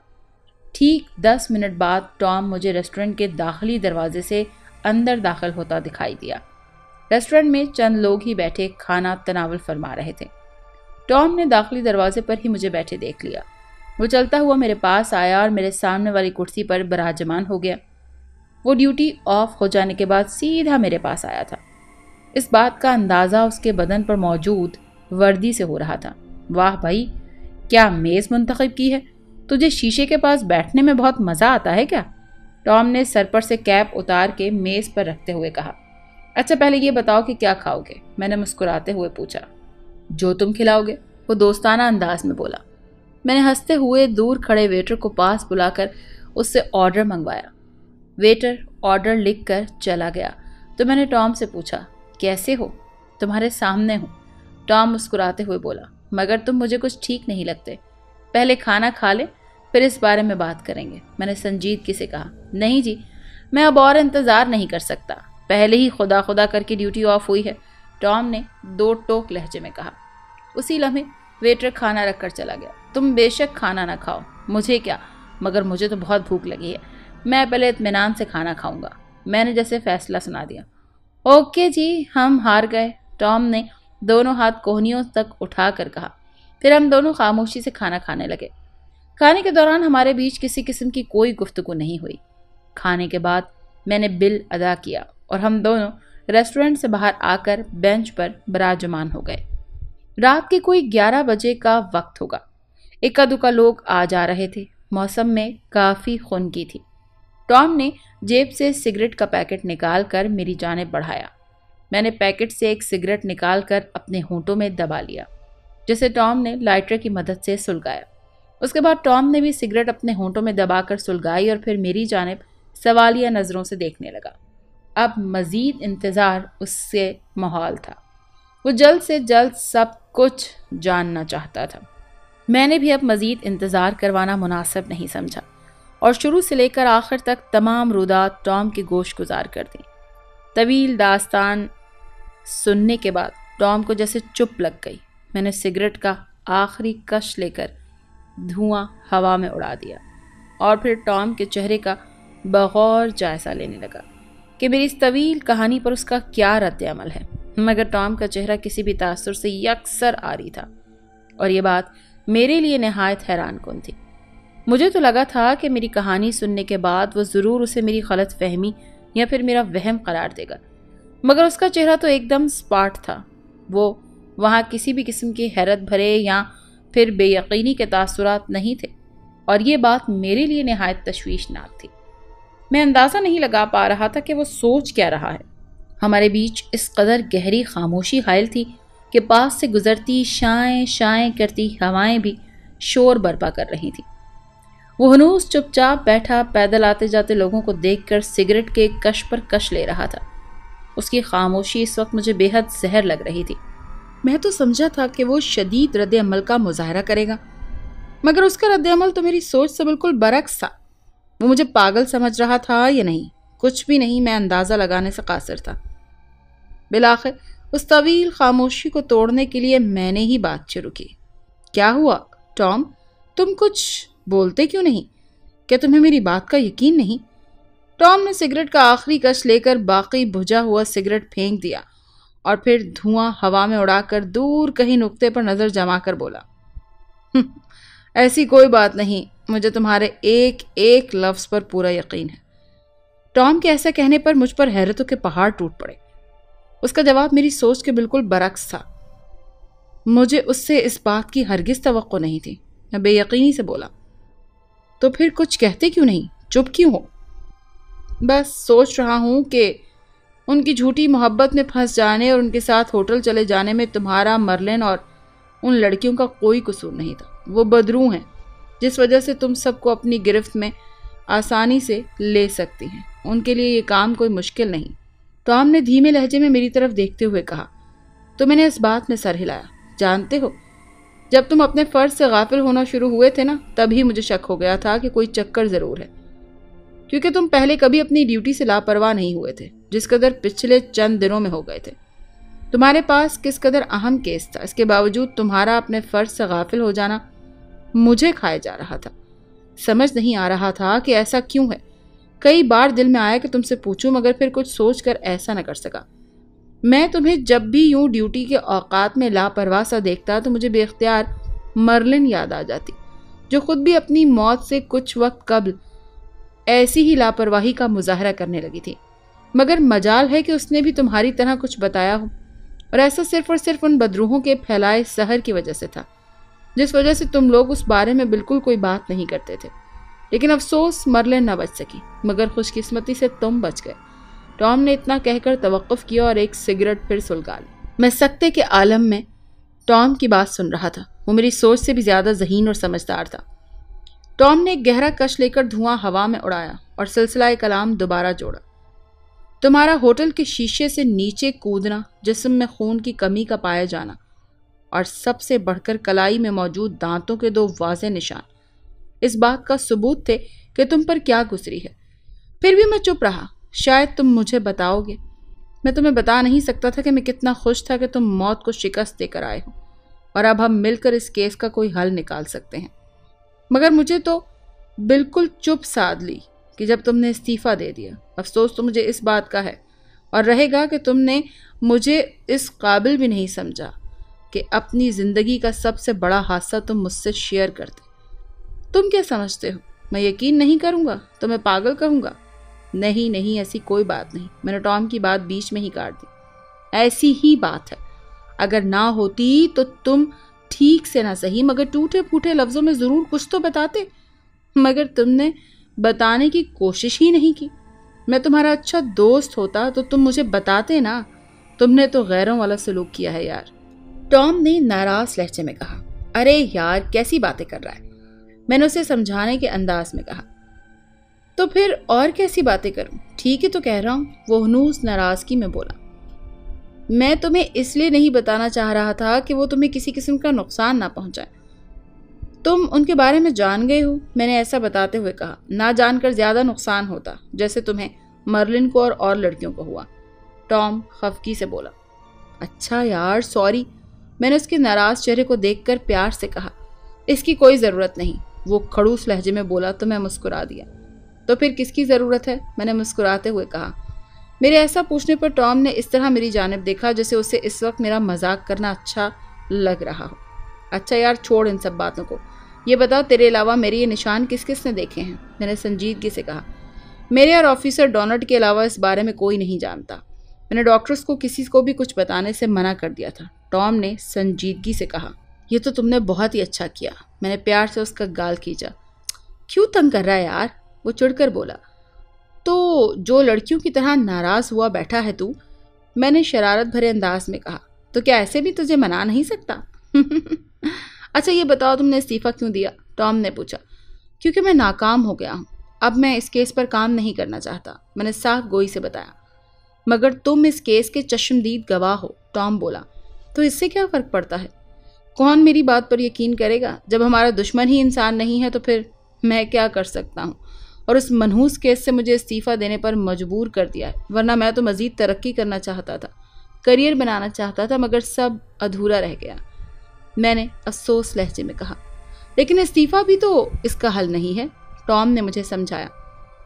ٹھیک 10 منٹ بعد ٹام مجھے ریسٹورنٹ کے داخلی دروازے سے اندر داخل ہوتا دکھائی دیا۔ ریسٹورنٹ میں چند لوگ ہی بیٹھے کھانا تناول فرما رہے تھے۔ ٹام نے داخلی دروازے پر ہی مجھے بیٹھے دیکھ لیا۔ وہ چلتا ہوا میرے پاس آیا اور میرے سامنے والی کرسی پر براجمان ہو گیا۔ وہ ڈیوٹی آف ہو جانے کے بعد سیدھا میرے پاس آیا تھا۔ اس بات کا اندازہ اس کے بدن پر موجود وردی سے ہو رہا تھا۔ واہ بھائی، کیا میز منتخب کی ہے؟ تجھے شیشے کے پاس بیٹھنے میں بہت مزہ آتا ہے کیا؟ ٹام نے سر پر سے کیپ اتار کے میز پر رکھتے ہوئے کہا۔ اچھا پہلے یہ بتاؤ کہ کیا کھاؤ گے؟ میں نے مسکراتے ہوئے پوچھا۔ جو تم کھلاؤ گے، وہ دوستانہ انداز میں بولا۔ میں نے ہنستے ہوئے دور کھڑے ویٹر کو پاس بلا کر اس سے آرڈر منگوایا۔ ویٹر آرڈر لکھ کر چلا گیا تو میں نے ٹام سے پوچھا، کیسے ہو؟ تمہارے سامنے ہوں۔ ٹام مسکراتے ہوئے بولا، مگر تم مجھے کچھ ٹھیک نہیں لگتے۔ پہلے کھانا کھا لے، پھر اس بارے میں بات کریں گے۔ میں نے سنجیدگی سے کہا، نہیں جی، میں اب اور انتظار نہیں کر سکتا، پہلے ہی خدا خدا کر کے ڈیوٹی آف ہوئی ہے، ٹام نے دو ٹوک لہجے میں کہا۔ اسی لمحے ویٹر کھانا رکھ کر چلا گیا۔ تم بے شک کھانا نہ کھاؤ، مجھے کیا، مگر مجھے تو بہت بھوک لگی ہے، میں پہلے اطمینان سے کھانا کھاؤں گا۔ میں نے جیسے فیصلہ سنا دیا۔ اوکے جی، ہم ہار گئے، ٹام نے دونوں ہاتھ کوہنیوں تک اٹھا کر کہا۔ پھر ہم دونوں خاموشی سے کھانا کھانے لگے۔ کھانے کے دوران ہمارے بیچ کسی قسم کی کوئی گفتگو نہیں ہوئی۔ کھانے کے بعد میں نے بل ادا کیا اور ہم دونوں ریسٹورنٹ سے باہر آ کر بینچ پر براجمان ہو گئے۔ رات کے کوئی 11 بجے کا وقت ہوگا۔ اکا دکا لوگ آ جا رہے تھے۔ موسم میں کافی خنکی تھی۔ ٹام نے جیب سے سگریٹ کا پیکٹ نکال کر میری جانب بڑھایا۔ میں نے پیکٹ سے ایک سگریٹ نکال کر اپنے ہونٹوں میں دبا لیا، جسے ٹام نے لائٹر کی مدد سے سلگایا۔ اس کے بعد ٹام نے بھی سگریٹ اپنے ہونٹوں میں دبا کر سلگائی اور پھر میری جانب سوالیہ نظروں سے دیکھنے لگا۔ اب مزید انتظار اس سے محال تھا۔ وہ جلد سے جلد سب کچھ جاننا چاہتا تھا۔ میں نے بھی اب مزید انتظار کروانا مناسب نہیں سمجھا اور شروع سے لے کر آخر تک تمام رودات ٹام کی گوش گزار کر دیں۔ طویل داستان سننے کے بعد ٹام کو جیسے چپ لگ گئی۔ میں نے سگریٹ کا آخری کش لے کر دھواں ہوا میں اڑا دیا اور پھر ٹام کے چہرے کا بغور جائزہ لینے لگا کہ میری اس طویل کہانی پر اس کا کیا رد عمل ہے، مگر ٹام کا چہرہ کسی بھی تاثر سے یکسر عاری تھا اور یہ بات میرے لیے نہایت حیران کن تھی۔ مجھے تو لگا تھا کہ میری کہانی سننے کے بعد وہ ضرور اسے میری غلط فہمی یا پھر میرا وہم قرار دے گا، مگر اس کا چہرہ تو ایک دم سپاٹ تھا۔ وہ وہاں کسی بھی قسم کی حیرت بھرے یا پھر بے یقینی کے تاثرات نہیں تھے اور یہ بات میرے لیے نہایت تشویشناک تھی۔ میں اندازہ نہیں لگا پا رہا تھا کہ وہ سوچ کیا رہا ہے۔ ہمارے بیچ اس قدر گہری خاموشی حائل تھی کہ پاس سے گزرتی شائیں شائیں کرتی ہوائیں بھی شور برپا کر رہی تھیں۔ وہ ہنوز چپ چاپ بیٹھا پیدل آتے جاتے لوگوں کو دیکھ کر سگریٹ کے کش پر کش لے رہا تھا۔ اس کی خاموشی اس وقت مجھے بے حد زہر لگ رہی تھی۔ میں تو سمجھا تھا کہ وہ شدید رد عمل کا مظاہرہ کرے گا، مگر اس کا رد عمل تو میری سوچ سے بالکل برعکس تھا۔ وہ مجھے پاگل سمجھ رہا تھا یا نہیں، کچھ بھی نہیں، میں اندازہ لگانے سے قاصر تھا۔ بالآخر اس طویل خاموشی کو توڑنے کے لیے میں نے ہی بات شروع کی۔ کیا ہوا ٹام، تم کچھ بولتے کیوں نہیں؟ کیا تمہیں میری بات کا یقین نہیں؟ ٹام نے سگریٹ کا آخری کش لے کر باقی بجھا ہوا سگریٹ پھینک دیا اور پھر دھواں ہوا میں اڑا کر دور کہیں نقطے پر نظر جما کر بولا، ایسی کوئی بات نہیں، مجھے تمہارے ایک ایک لفظ پر پورا یقین ہے۔ ٹام کے ایسا کہنے پر مجھ پر حیرتوں کے پہاڑ ٹوٹ پڑے۔ اس کا جواب میری سوچ کے بالکل برعکس تھا۔ مجھے اس سے اس بات کی ہرگز توقع نہیں تھی۔ میں بے یقینی سے بولا، تو پھر کچھ کہتے کیوں نہیں، چپ کیوں ہو؟ بس سوچ رہا ہوں کہ ان کی جھوٹی محبت میں پھنس جانے اور ان کے ساتھ ہوٹل چلے جانے میں تمہارا مرلن اور ان لڑکیوں کا کوئی قصور نہیں تھا۔ وہ بدرو ہیں جس وجہ سے تم سب کو اپنی گرفت میں آسانی سے لے سکتی ہیں، ان کے لیے یہ کام کوئی مشکل نہیں۔ ٹام نے دھیمے لہجے میں میری طرف دیکھتے ہوئے کہا۔ تو میں نے اس بات میں سر ہلایا۔ جانتے ہو، جب تم اپنے فرض سے غافل ہونا شروع ہوئے تھے نا، تبھی مجھے شک ہو گیا تھا کہ کوئی چکر ضرور ہے، کیونکہ تم پہلے کبھی اپنی ڈیوٹی سے لاپرواہ نہیں ہوئے تھے جس قدر پچھلے چند دنوں میں ہو گئے تھے۔ تمہارے پاس کس قدر اہم کیس تھا، اس کے باوجود تمہارا اپنے فرض سے غافل ہو جانا مجھے کھائے جا رہا تھا۔ سمجھ نہیں آ رہا تھا کہ ایسا کیوں ہے۔ کئی بار دل میں آیا کہ تم سے پوچھوں، مگر پھر کچھ سوچ کر ایسا نہ کر سکا۔ میں تمہیں جب بھی یوں ڈیوٹی کے اوقات میں لاپرواہ سا دیکھتا تو مجھے بے اختیار مرلن یاد آ جاتی، جو خود بھی اپنی موت سے کچھ وقت قبل ऐसी ही लापरवाही का मुजाहरा करने लगी थी। मगर मजाल है कि उसने भी तुम्हारी तरह कुछ बताया हो, और ऐसा सिर्फ और सिर्फ उन बदरूहों के फैलाए सहर की वजह से था, जिस वजह से तुम लोग उस बारे में बिल्कुल कोई बात नहीं करते थे। लेकिन अफसोस मरलिन न बच सकी, मगर खुशकिस्मती से तुम बच गए। टॉम ने इतना कहकर तवक्कुफ किया और एक सिगरेट फिर सुलगा ली। मैं सकते के आलम में टॉम की बात सुन रहा था। वो मेरी सोच से भी ज्यादा ज़हीन और समझदार था। टॉम ने एक गहरा कश लेकर धुआं हवा में उड़ाया और सिलसिला कलाम दोबारा जोड़ा। तुम्हारा होटल के शीशे से नीचे कूदना, जिस्म में खून की कमी का पाया जाना, और सबसे बढ़कर कलाई में मौजूद दांतों के 2 वाज़ेह निशान इस बात का सबूत थे कि तुम पर क्या गुजरी है। फिर भी मैं चुप रहा। शायद तुम मुझे बताओगे। मैं तुम्हें बता नहीं सकता था कि मैं कितना खुश था कि तुम मौत को शिकस्त देकर आए हो और अब हम मिलकर इस केस का कोई हल निकाल सकते हैं। मगर मुझे तो बिल्कुल चुप साध ली कि जब तुमने इस्तीफ़ा दे दिया। अफसोस तो मुझे इस बात का है और रहेगा कि तुमने मुझे इस काबिल भी नहीं समझा कि अपनी ज़िंदगी का सबसे बड़ा हादसा तुम मुझसे शेयर करते। तुम क्या समझते हो, मैं यकीन नहीं करूँगा, तुम्हें पागल कहूँगा? नहीं नहीं, ऐसी कोई बात नहीं। मैंने टॉम की बात बीच में ही काट दी। ऐसी ही बात है। अगर ना होती तो तुम ठीक से ना सही मगर टूटे फूटे लफ्ज़ों में ज़रूर कुछ तो बताते, मगर तुमने बताने की कोशिश ही नहीं की। मैं तुम्हारा अच्छा दोस्त होता तो तुम मुझे बताते ना। तुमने तो गैरों वाला सलूक किया है यार। टॉम ने नाराज लहजे में कहा। अरे यार, कैसी बातें कर रहा है? मैंने उसे समझाने के अंदाज में कहा। तो फिर और कैसी बातें करूं? ठीक है तो कह रहा हूं, वो हनूस नाराजगी में बोला। मैं तुम्हें इसलिए नहीं बताना चाह रहा था कि वो तुम्हें किसी किस्म का नुकसान ना पहुंचाए। तुम उनके बारे में जान गए हो, मैंने ऐसा बताते हुए कहा। ना जानकर ज्यादा नुकसान होता, जैसे तुम्हें मर्लिन को और लड़कियों को हुआ। टॉम खफकी से बोला। अच्छा यार, सॉरी। मैंने उसके नाराज चेहरे को देखकर प्यार से कहा। इसकी कोई ज़रूरत नहीं। वो खड़ूस लहजे में बोला तो मैं मुस्कुरा दिया। तो फिर किसकी ज़रूरत है? मैंने मुस्कुराते हुए कहा। मेरे ऐसा पूछने पर टॉम ने इस तरह मेरी जानिब देखा जैसे उसे इस वक्त मेरा मजाक करना अच्छा लग रहा हो। अच्छा यार, छोड़ इन सब बातों को। ये बताओ, तेरे अलावा मेरे ये निशान किस किस ने देखे हैं? मैंने संजीदगी से कहा। मेरे और ऑफिसर डोनट के अलावा इस बारे में कोई नहीं जानता। मैंने डॉक्टर्स को किसी को भी कुछ बताने से मना कर दिया था। टॉम ने संजीदगी से कहा। ये तो तुमने बहुत ही अच्छा किया। मैंने प्यार से उसका गाल खींचा। क्यों तंग कर रहा है यार? वो चिढ़कर बोला। तो जो लड़कियों की तरह नाराज हुआ बैठा है तू? मैंने शरारत भरे अंदाज में कहा। तो क्या ऐसे भी तुझे मना नहीं सकता? अच्छा ये बताओ, तुमने इस्तीफा क्यों दिया? टॉम ने पूछा। क्योंकि मैं नाकाम हो गया हूँ। अब मैं इस केस पर काम नहीं करना चाहता, मैंने साफ गोई से बताया। मगर तुम इस केस के चश्मदीद गवाह हो, टॉम बोला। तो इससे क्या फ़र्क पड़ता है? कौन मेरी बात पर यकीन करेगा? जब हमारा दुश्मन ही इंसान नहीं है तो फिर मैं क्या कर सकता हूँ? और उस मनहूस केस से मुझे इस्तीफ़ा देने पर मजबूर कर दिया है, वरना मैं तो मज़ीद तरक्की करना चाहता था, करियर बनाना चाहता था, मगर सब अधूरा रह गया। मैंने अफसोस लहजे में कहा। लेकिन इस्तीफ़ा भी तो इसका हल नहीं है, टॉम ने मुझे समझाया।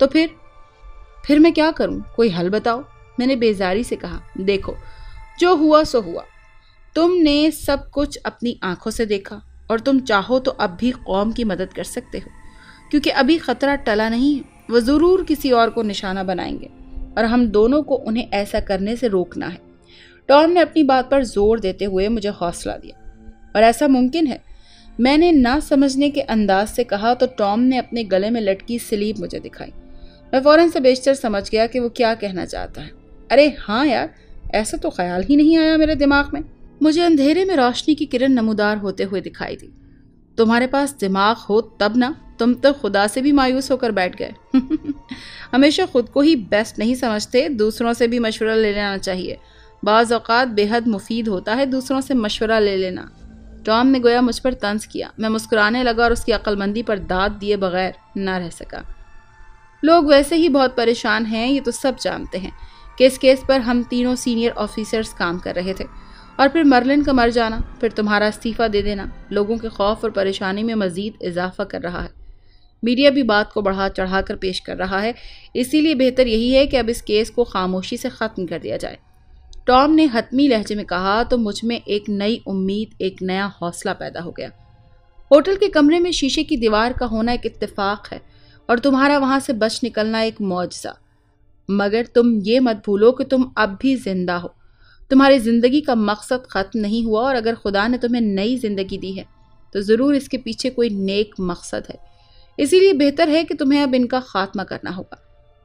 तो फिर मैं क्या करूं? कोई हल बताओ, मैंने बेजारी से कहा। देखो, जो हुआ सो हुआ। तुमने सब कुछ अपनी आंखों से देखा और तुम चाहो तो अब भी कौम की मदद कर सकते हो, क्योंकि अभी खतरा टला नहीं है। वो ज़रूर किसी और को निशाना बनाएंगे और हम दोनों को उन्हें ऐसा करने से रोकना है। टॉम ने अपनी बात पर जोर देते हुए मुझे हौसला दिया। और ऐसा मुमकिन है? मैंने ना समझने के अंदाज से कहा तो टॉम ने अपने गले में लटकी स्लीव मुझे दिखाई। मैं फौरन से बेशतर समझ गया कि वो क्या कहना चाहता है। अरे हाँ यार, ऐसा तो ख्याल ही नहीं आया मेरे दिमाग में। मुझे अंधेरे में रोशनी की किरण नमूदार होते हुए दिखाई दी। तुम्हारे पास दिमाग हो तब ना, तुम तो खुदा से भी मायूस होकर बैठ गए। हमेशा खुद को ही बेस्ट नहीं समझते, दूसरों से भी मशवरा ले लेना चाहिए। बाज़ औक़ात बेहद मुफीद होता है दूसरों से मशवरा ले लेना। टॉम ने गोया मुझ पर तंज किया। मैं मुस्कुराने लगा और उसकी अक्लमंदी पर दाद दिए बगैर न रह सका। लोग वैसे ही बहुत परेशान हैं, ये तो सब जानते हैं कि इस केस पर हम तीनों सीनियर ऑफिसर्स काम कर रहे थे, और फिर मर्लिन का मर जाना, फिर तुम्हारा इस्तीफ़ा दे देना लोगों के खौफ और परेशानी में मज़ीद इजाफा कर रहा है। मीडिया भी बात को बढ़ा चढ़ा कर पेश कर रहा है, इसीलिए बेहतर यही है कि अब इस केस को खामोशी से ख़त्म कर दिया जाए। टॉम ने हतमी लहजे में कहा तो मुझ में एक नई उम्मीद, एक नया हौसला पैदा हो गया। होटल के कमरे में शीशे की दीवार का होना एक इत्तेफाक है। اور تمہارا وہاں سے بچ نکلنا ایک معجزہ۔ مگر تم یہ مت بھولو کہ تم اب بھی زندہ ہو۔ تمہاری زندگی کا مقصد ختم نہیں ہوا، اور اگر خدا نے تمہیں نئی زندگی دی ہے تو ضرور اس کے پیچھے کوئی نیک مقصد ہے۔ اسی لیے بہتر ہے کہ تمہیں اب ان کا خاتمہ کرنا ہوگا۔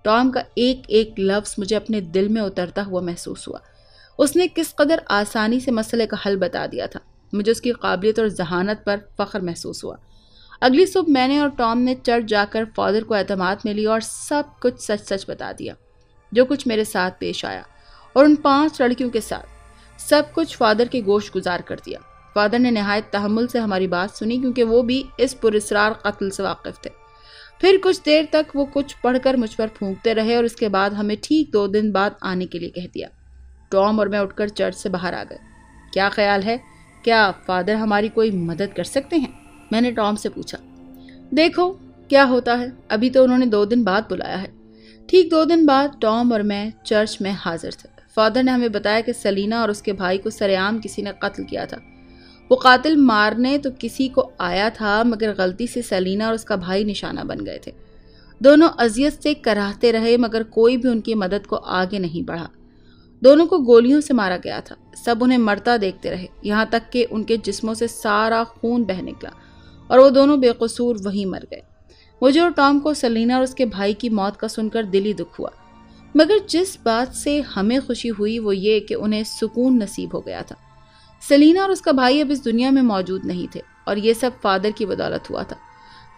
ٹام کا ایک ایک لفظ مجھے اپنے دل میں اترتا ہوا محسوس ہوا۔ اس نے کس قدر آسانی سے مسئلے کا حل بتا دیا تھا۔ مجھے اس کی قابلیت اور ذہانت پر فخر محسوس ہوا۔ اگلی صبح میں نے اور ٹام نے چرچ جا کر فادر کو اعتماد میں لیا اور سب کچھ سچ سچ بتا دیا، جو کچھ میرے ساتھ پیش آیا اور ان 5 لڑکیوں کے ساتھ۔ سب کچھ فادر کے گوش گزار کر دیا۔ فادر نے نہایت تحمل سے ہماری بات سنی، کیونکہ وہ بھی اس پراسرار قتل سے واقف تھے۔ پھر کچھ دیر تک وہ کچھ پڑھ کر مجھ پر پھونکتے رہے اور اس کے بعد ہمیں ٹھیک 2 دن بعد آنے کے لیے کہہ دیا۔ ٹام اور میں اٹھ کر چرچ سے باہر آ گئے۔ کیا خیال ہے، کیا فادر ہماری کوئی مدد کر سکتے ہیں؟ میں نے ٹام سے پوچھا۔ دیکھو کیا ہوتا ہے، ابھی تو انہوں نے 2 دن بعد بلایا ہے۔ ٹھیک 2 دن بعد ٹام اور میں چرچ میں حاضر تھے۔ فادر نے ہمیں بتایا کہ سلینا اور اس کے بھائی کو سرعام کسی نے قتل کیا تھا۔ وہ قاتل مارنے تو کسی کو آیا تھا، مگر غلطی سے سلینا اور اس کا بھائی نشانہ بن گئے تھے۔ دونوں اذیت سے کراہتے رہے، مگر کوئی بھی ان کی مدد کو آگے نہیں بڑھا۔ دونوں کو گولیوں سے مارا گیا تھا۔ سب انہیں مرتا دیکھتے رہے، یہاں تک کہ ان کے جسموں سے سارا خون بہہ نکلا اور وہ دونوں بے قصور وہیں مر گئے۔ مجھے اور ٹام کو سلینا اور اس کے بھائی کی موت کا سن کر دلی دکھ ہوا، مگر جس بات سے ہمیں خوشی ہوئی وہ یہ کہ انہیں سکون نصیب ہو گیا تھا۔ سلینا اور اس کا بھائی اب اس دنیا میں موجود نہیں تھے، اور یہ سب فادر کی بدولت ہوا تھا۔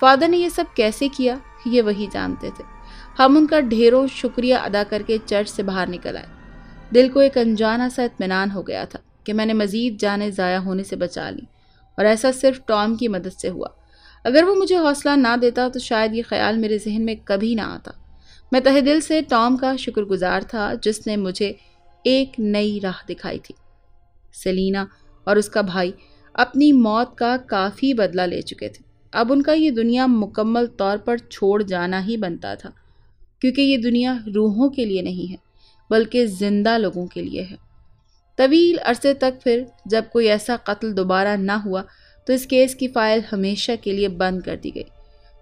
فادر نے یہ سب کیسے کیا، یہ وہی جانتے تھے۔ ہم ان کا ڈھیروں شکریہ ادا کر کے چرچ سے باہر نکل آئے۔ دل کو ایک انجانا سا اطمینان ہو گیا تھا کہ میں نے مزید جانیں ضائع ہونے سے بچا لی، اور ایسا صرف ٹام کی مدد سے ہوا۔ اگر وہ مجھے حوصلہ نہ دیتا تو شاید یہ خیال میرے ذہن میں کبھی نہ آتا۔ میں تہہ دل سے ٹام کا شکر گزار تھا، جس نے مجھے ایک نئی راہ دکھائی تھی۔ سلینا اور اس کا بھائی اپنی موت کا کافی بدلہ لے چکے تھے۔ اب ان کا یہ دنیا مکمل طور پر چھوڑ جانا ہی بنتا تھا، کیونکہ یہ دنیا روحوں کے لیے نہیں ہے بلکہ زندہ لوگوں کے لیے ہے۔ طویل عرصے تک پھر جب کوئی ایسا قتل دوبارہ نہ ہوا تو اس کیس کی فائل ہمیشہ کے لیے بند کر دی گئی،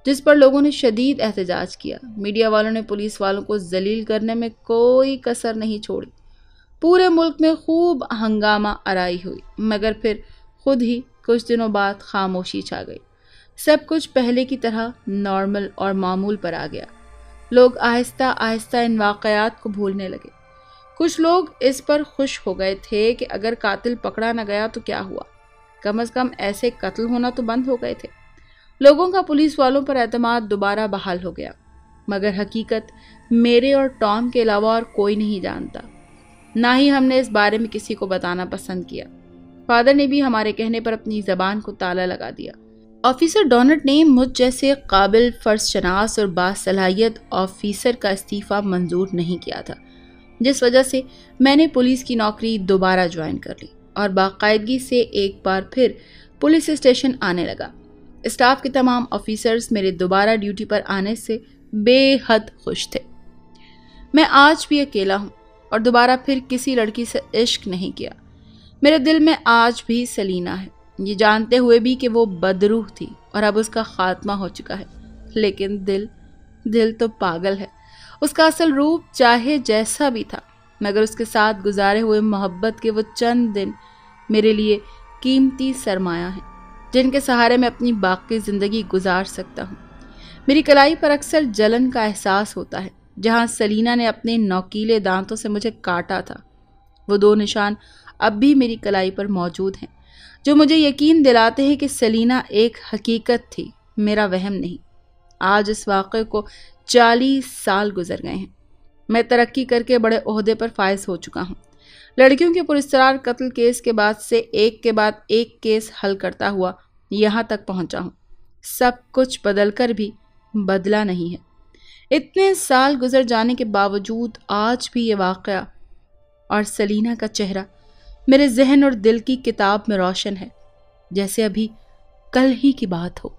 جس پر لوگوں نے شدید احتجاج کیا۔ میڈیا والوں نے پولیس والوں کو ذلیل کرنے میں کوئی کسر نہیں چھوڑی۔ پورے ملک میں خوب ہنگامہ آرائی ہوئی، مگر پھر خود ہی کچھ دنوں بعد خاموشی چھا گئی۔ سب کچھ پہلے کی طرح نارمل اور معمول پر آ گیا۔ لوگ آہستہ آہستہ ان واقعات کو بھولنے لگے۔ کچھ لوگ اس پر خوش ہو گئے تھے کہ اگر قاتل پکڑا نہ گیا تو کیا ہوا، کم از کم ایسے قتل ہونا تو بند ہو گئے تھے۔ لوگوں کا پولیس والوں پر اعتماد دوبارہ بحال ہو گیا، مگر حقیقت میرے اور ٹام کے علاوہ اور کوئی نہیں جانتا، نہ ہی ہم نے اس بارے میں کسی کو بتانا پسند کیا۔ فادر نے بھی ہمارے کہنے پر اپنی زبان کو تالا لگا دیا۔ آفیسر ڈونٹ نے مجھ جیسے قابل فرض شناس اور باصلاحیت آفیسر کا استعفیٰ منظور نہیں کیا تھا، جس وجہ سے میں نے پولیس کی نوکری دوبارہ جوائن کر لی اور باقاعدگی سے ایک بار پھر پولیس اسٹیشن آنے لگا۔ اسٹاف کے تمام آفیسرز میرے دوبارہ ڈیوٹی پر آنے سے بے حد خوش تھے۔ میں آج بھی اکیلا ہوں اور دوبارہ پھر کسی لڑکی سے عشق نہیں کیا۔ میرے دل میں آج بھی سلینا ہے، یہ جانتے ہوئے بھی کہ وہ بدروح تھی اور اب اس کا خاتمہ ہو چکا ہے، لیکن دل تو پاگل ہے۔ اس کا اصل روپ چاہے جیسا بھی تھا، مگر اس کے ساتھ گزارے ہوئے محبت کے وہ چند دن میرے لیے قیمتی سرمایہ ہیں، جن کے سہارے میں اپنی باقی زندگی گزار سکتا ہوں۔ میری کلائی پر اکثر جلن کا احساس ہوتا ہے، جہاں سلینا نے اپنے نوکیلے دانتوں سے مجھے کاٹا تھا۔ وہ 2 نشان اب بھی میری کلائی پر موجود ہیں، جو مجھے یقین دلاتے ہیں کہ سلینا ایک حقیقت تھی، میرا وہم نہیں۔ آج اس واقعے کو 40 سال گزر گئے ہیں۔ میں ترقی کر کے بڑے عہدے پر فائز ہو چکا ہوں۔ لڑکیوں کے پراسرار قتل کیس کے بعد سے ایک کے بعد ایک کیس حل کرتا ہوا یہاں تک پہنچا ہوں۔ سب کچھ بدل کر بھی بدلا نہیں ہے۔ اتنے سال گزر جانے کے باوجود آج بھی یہ واقعہ اور سلینا کا چہرہ میرے ذہن اور دل کی کتاب میں روشن ہے، جیسے ابھی کل ہی کی بات ہو۔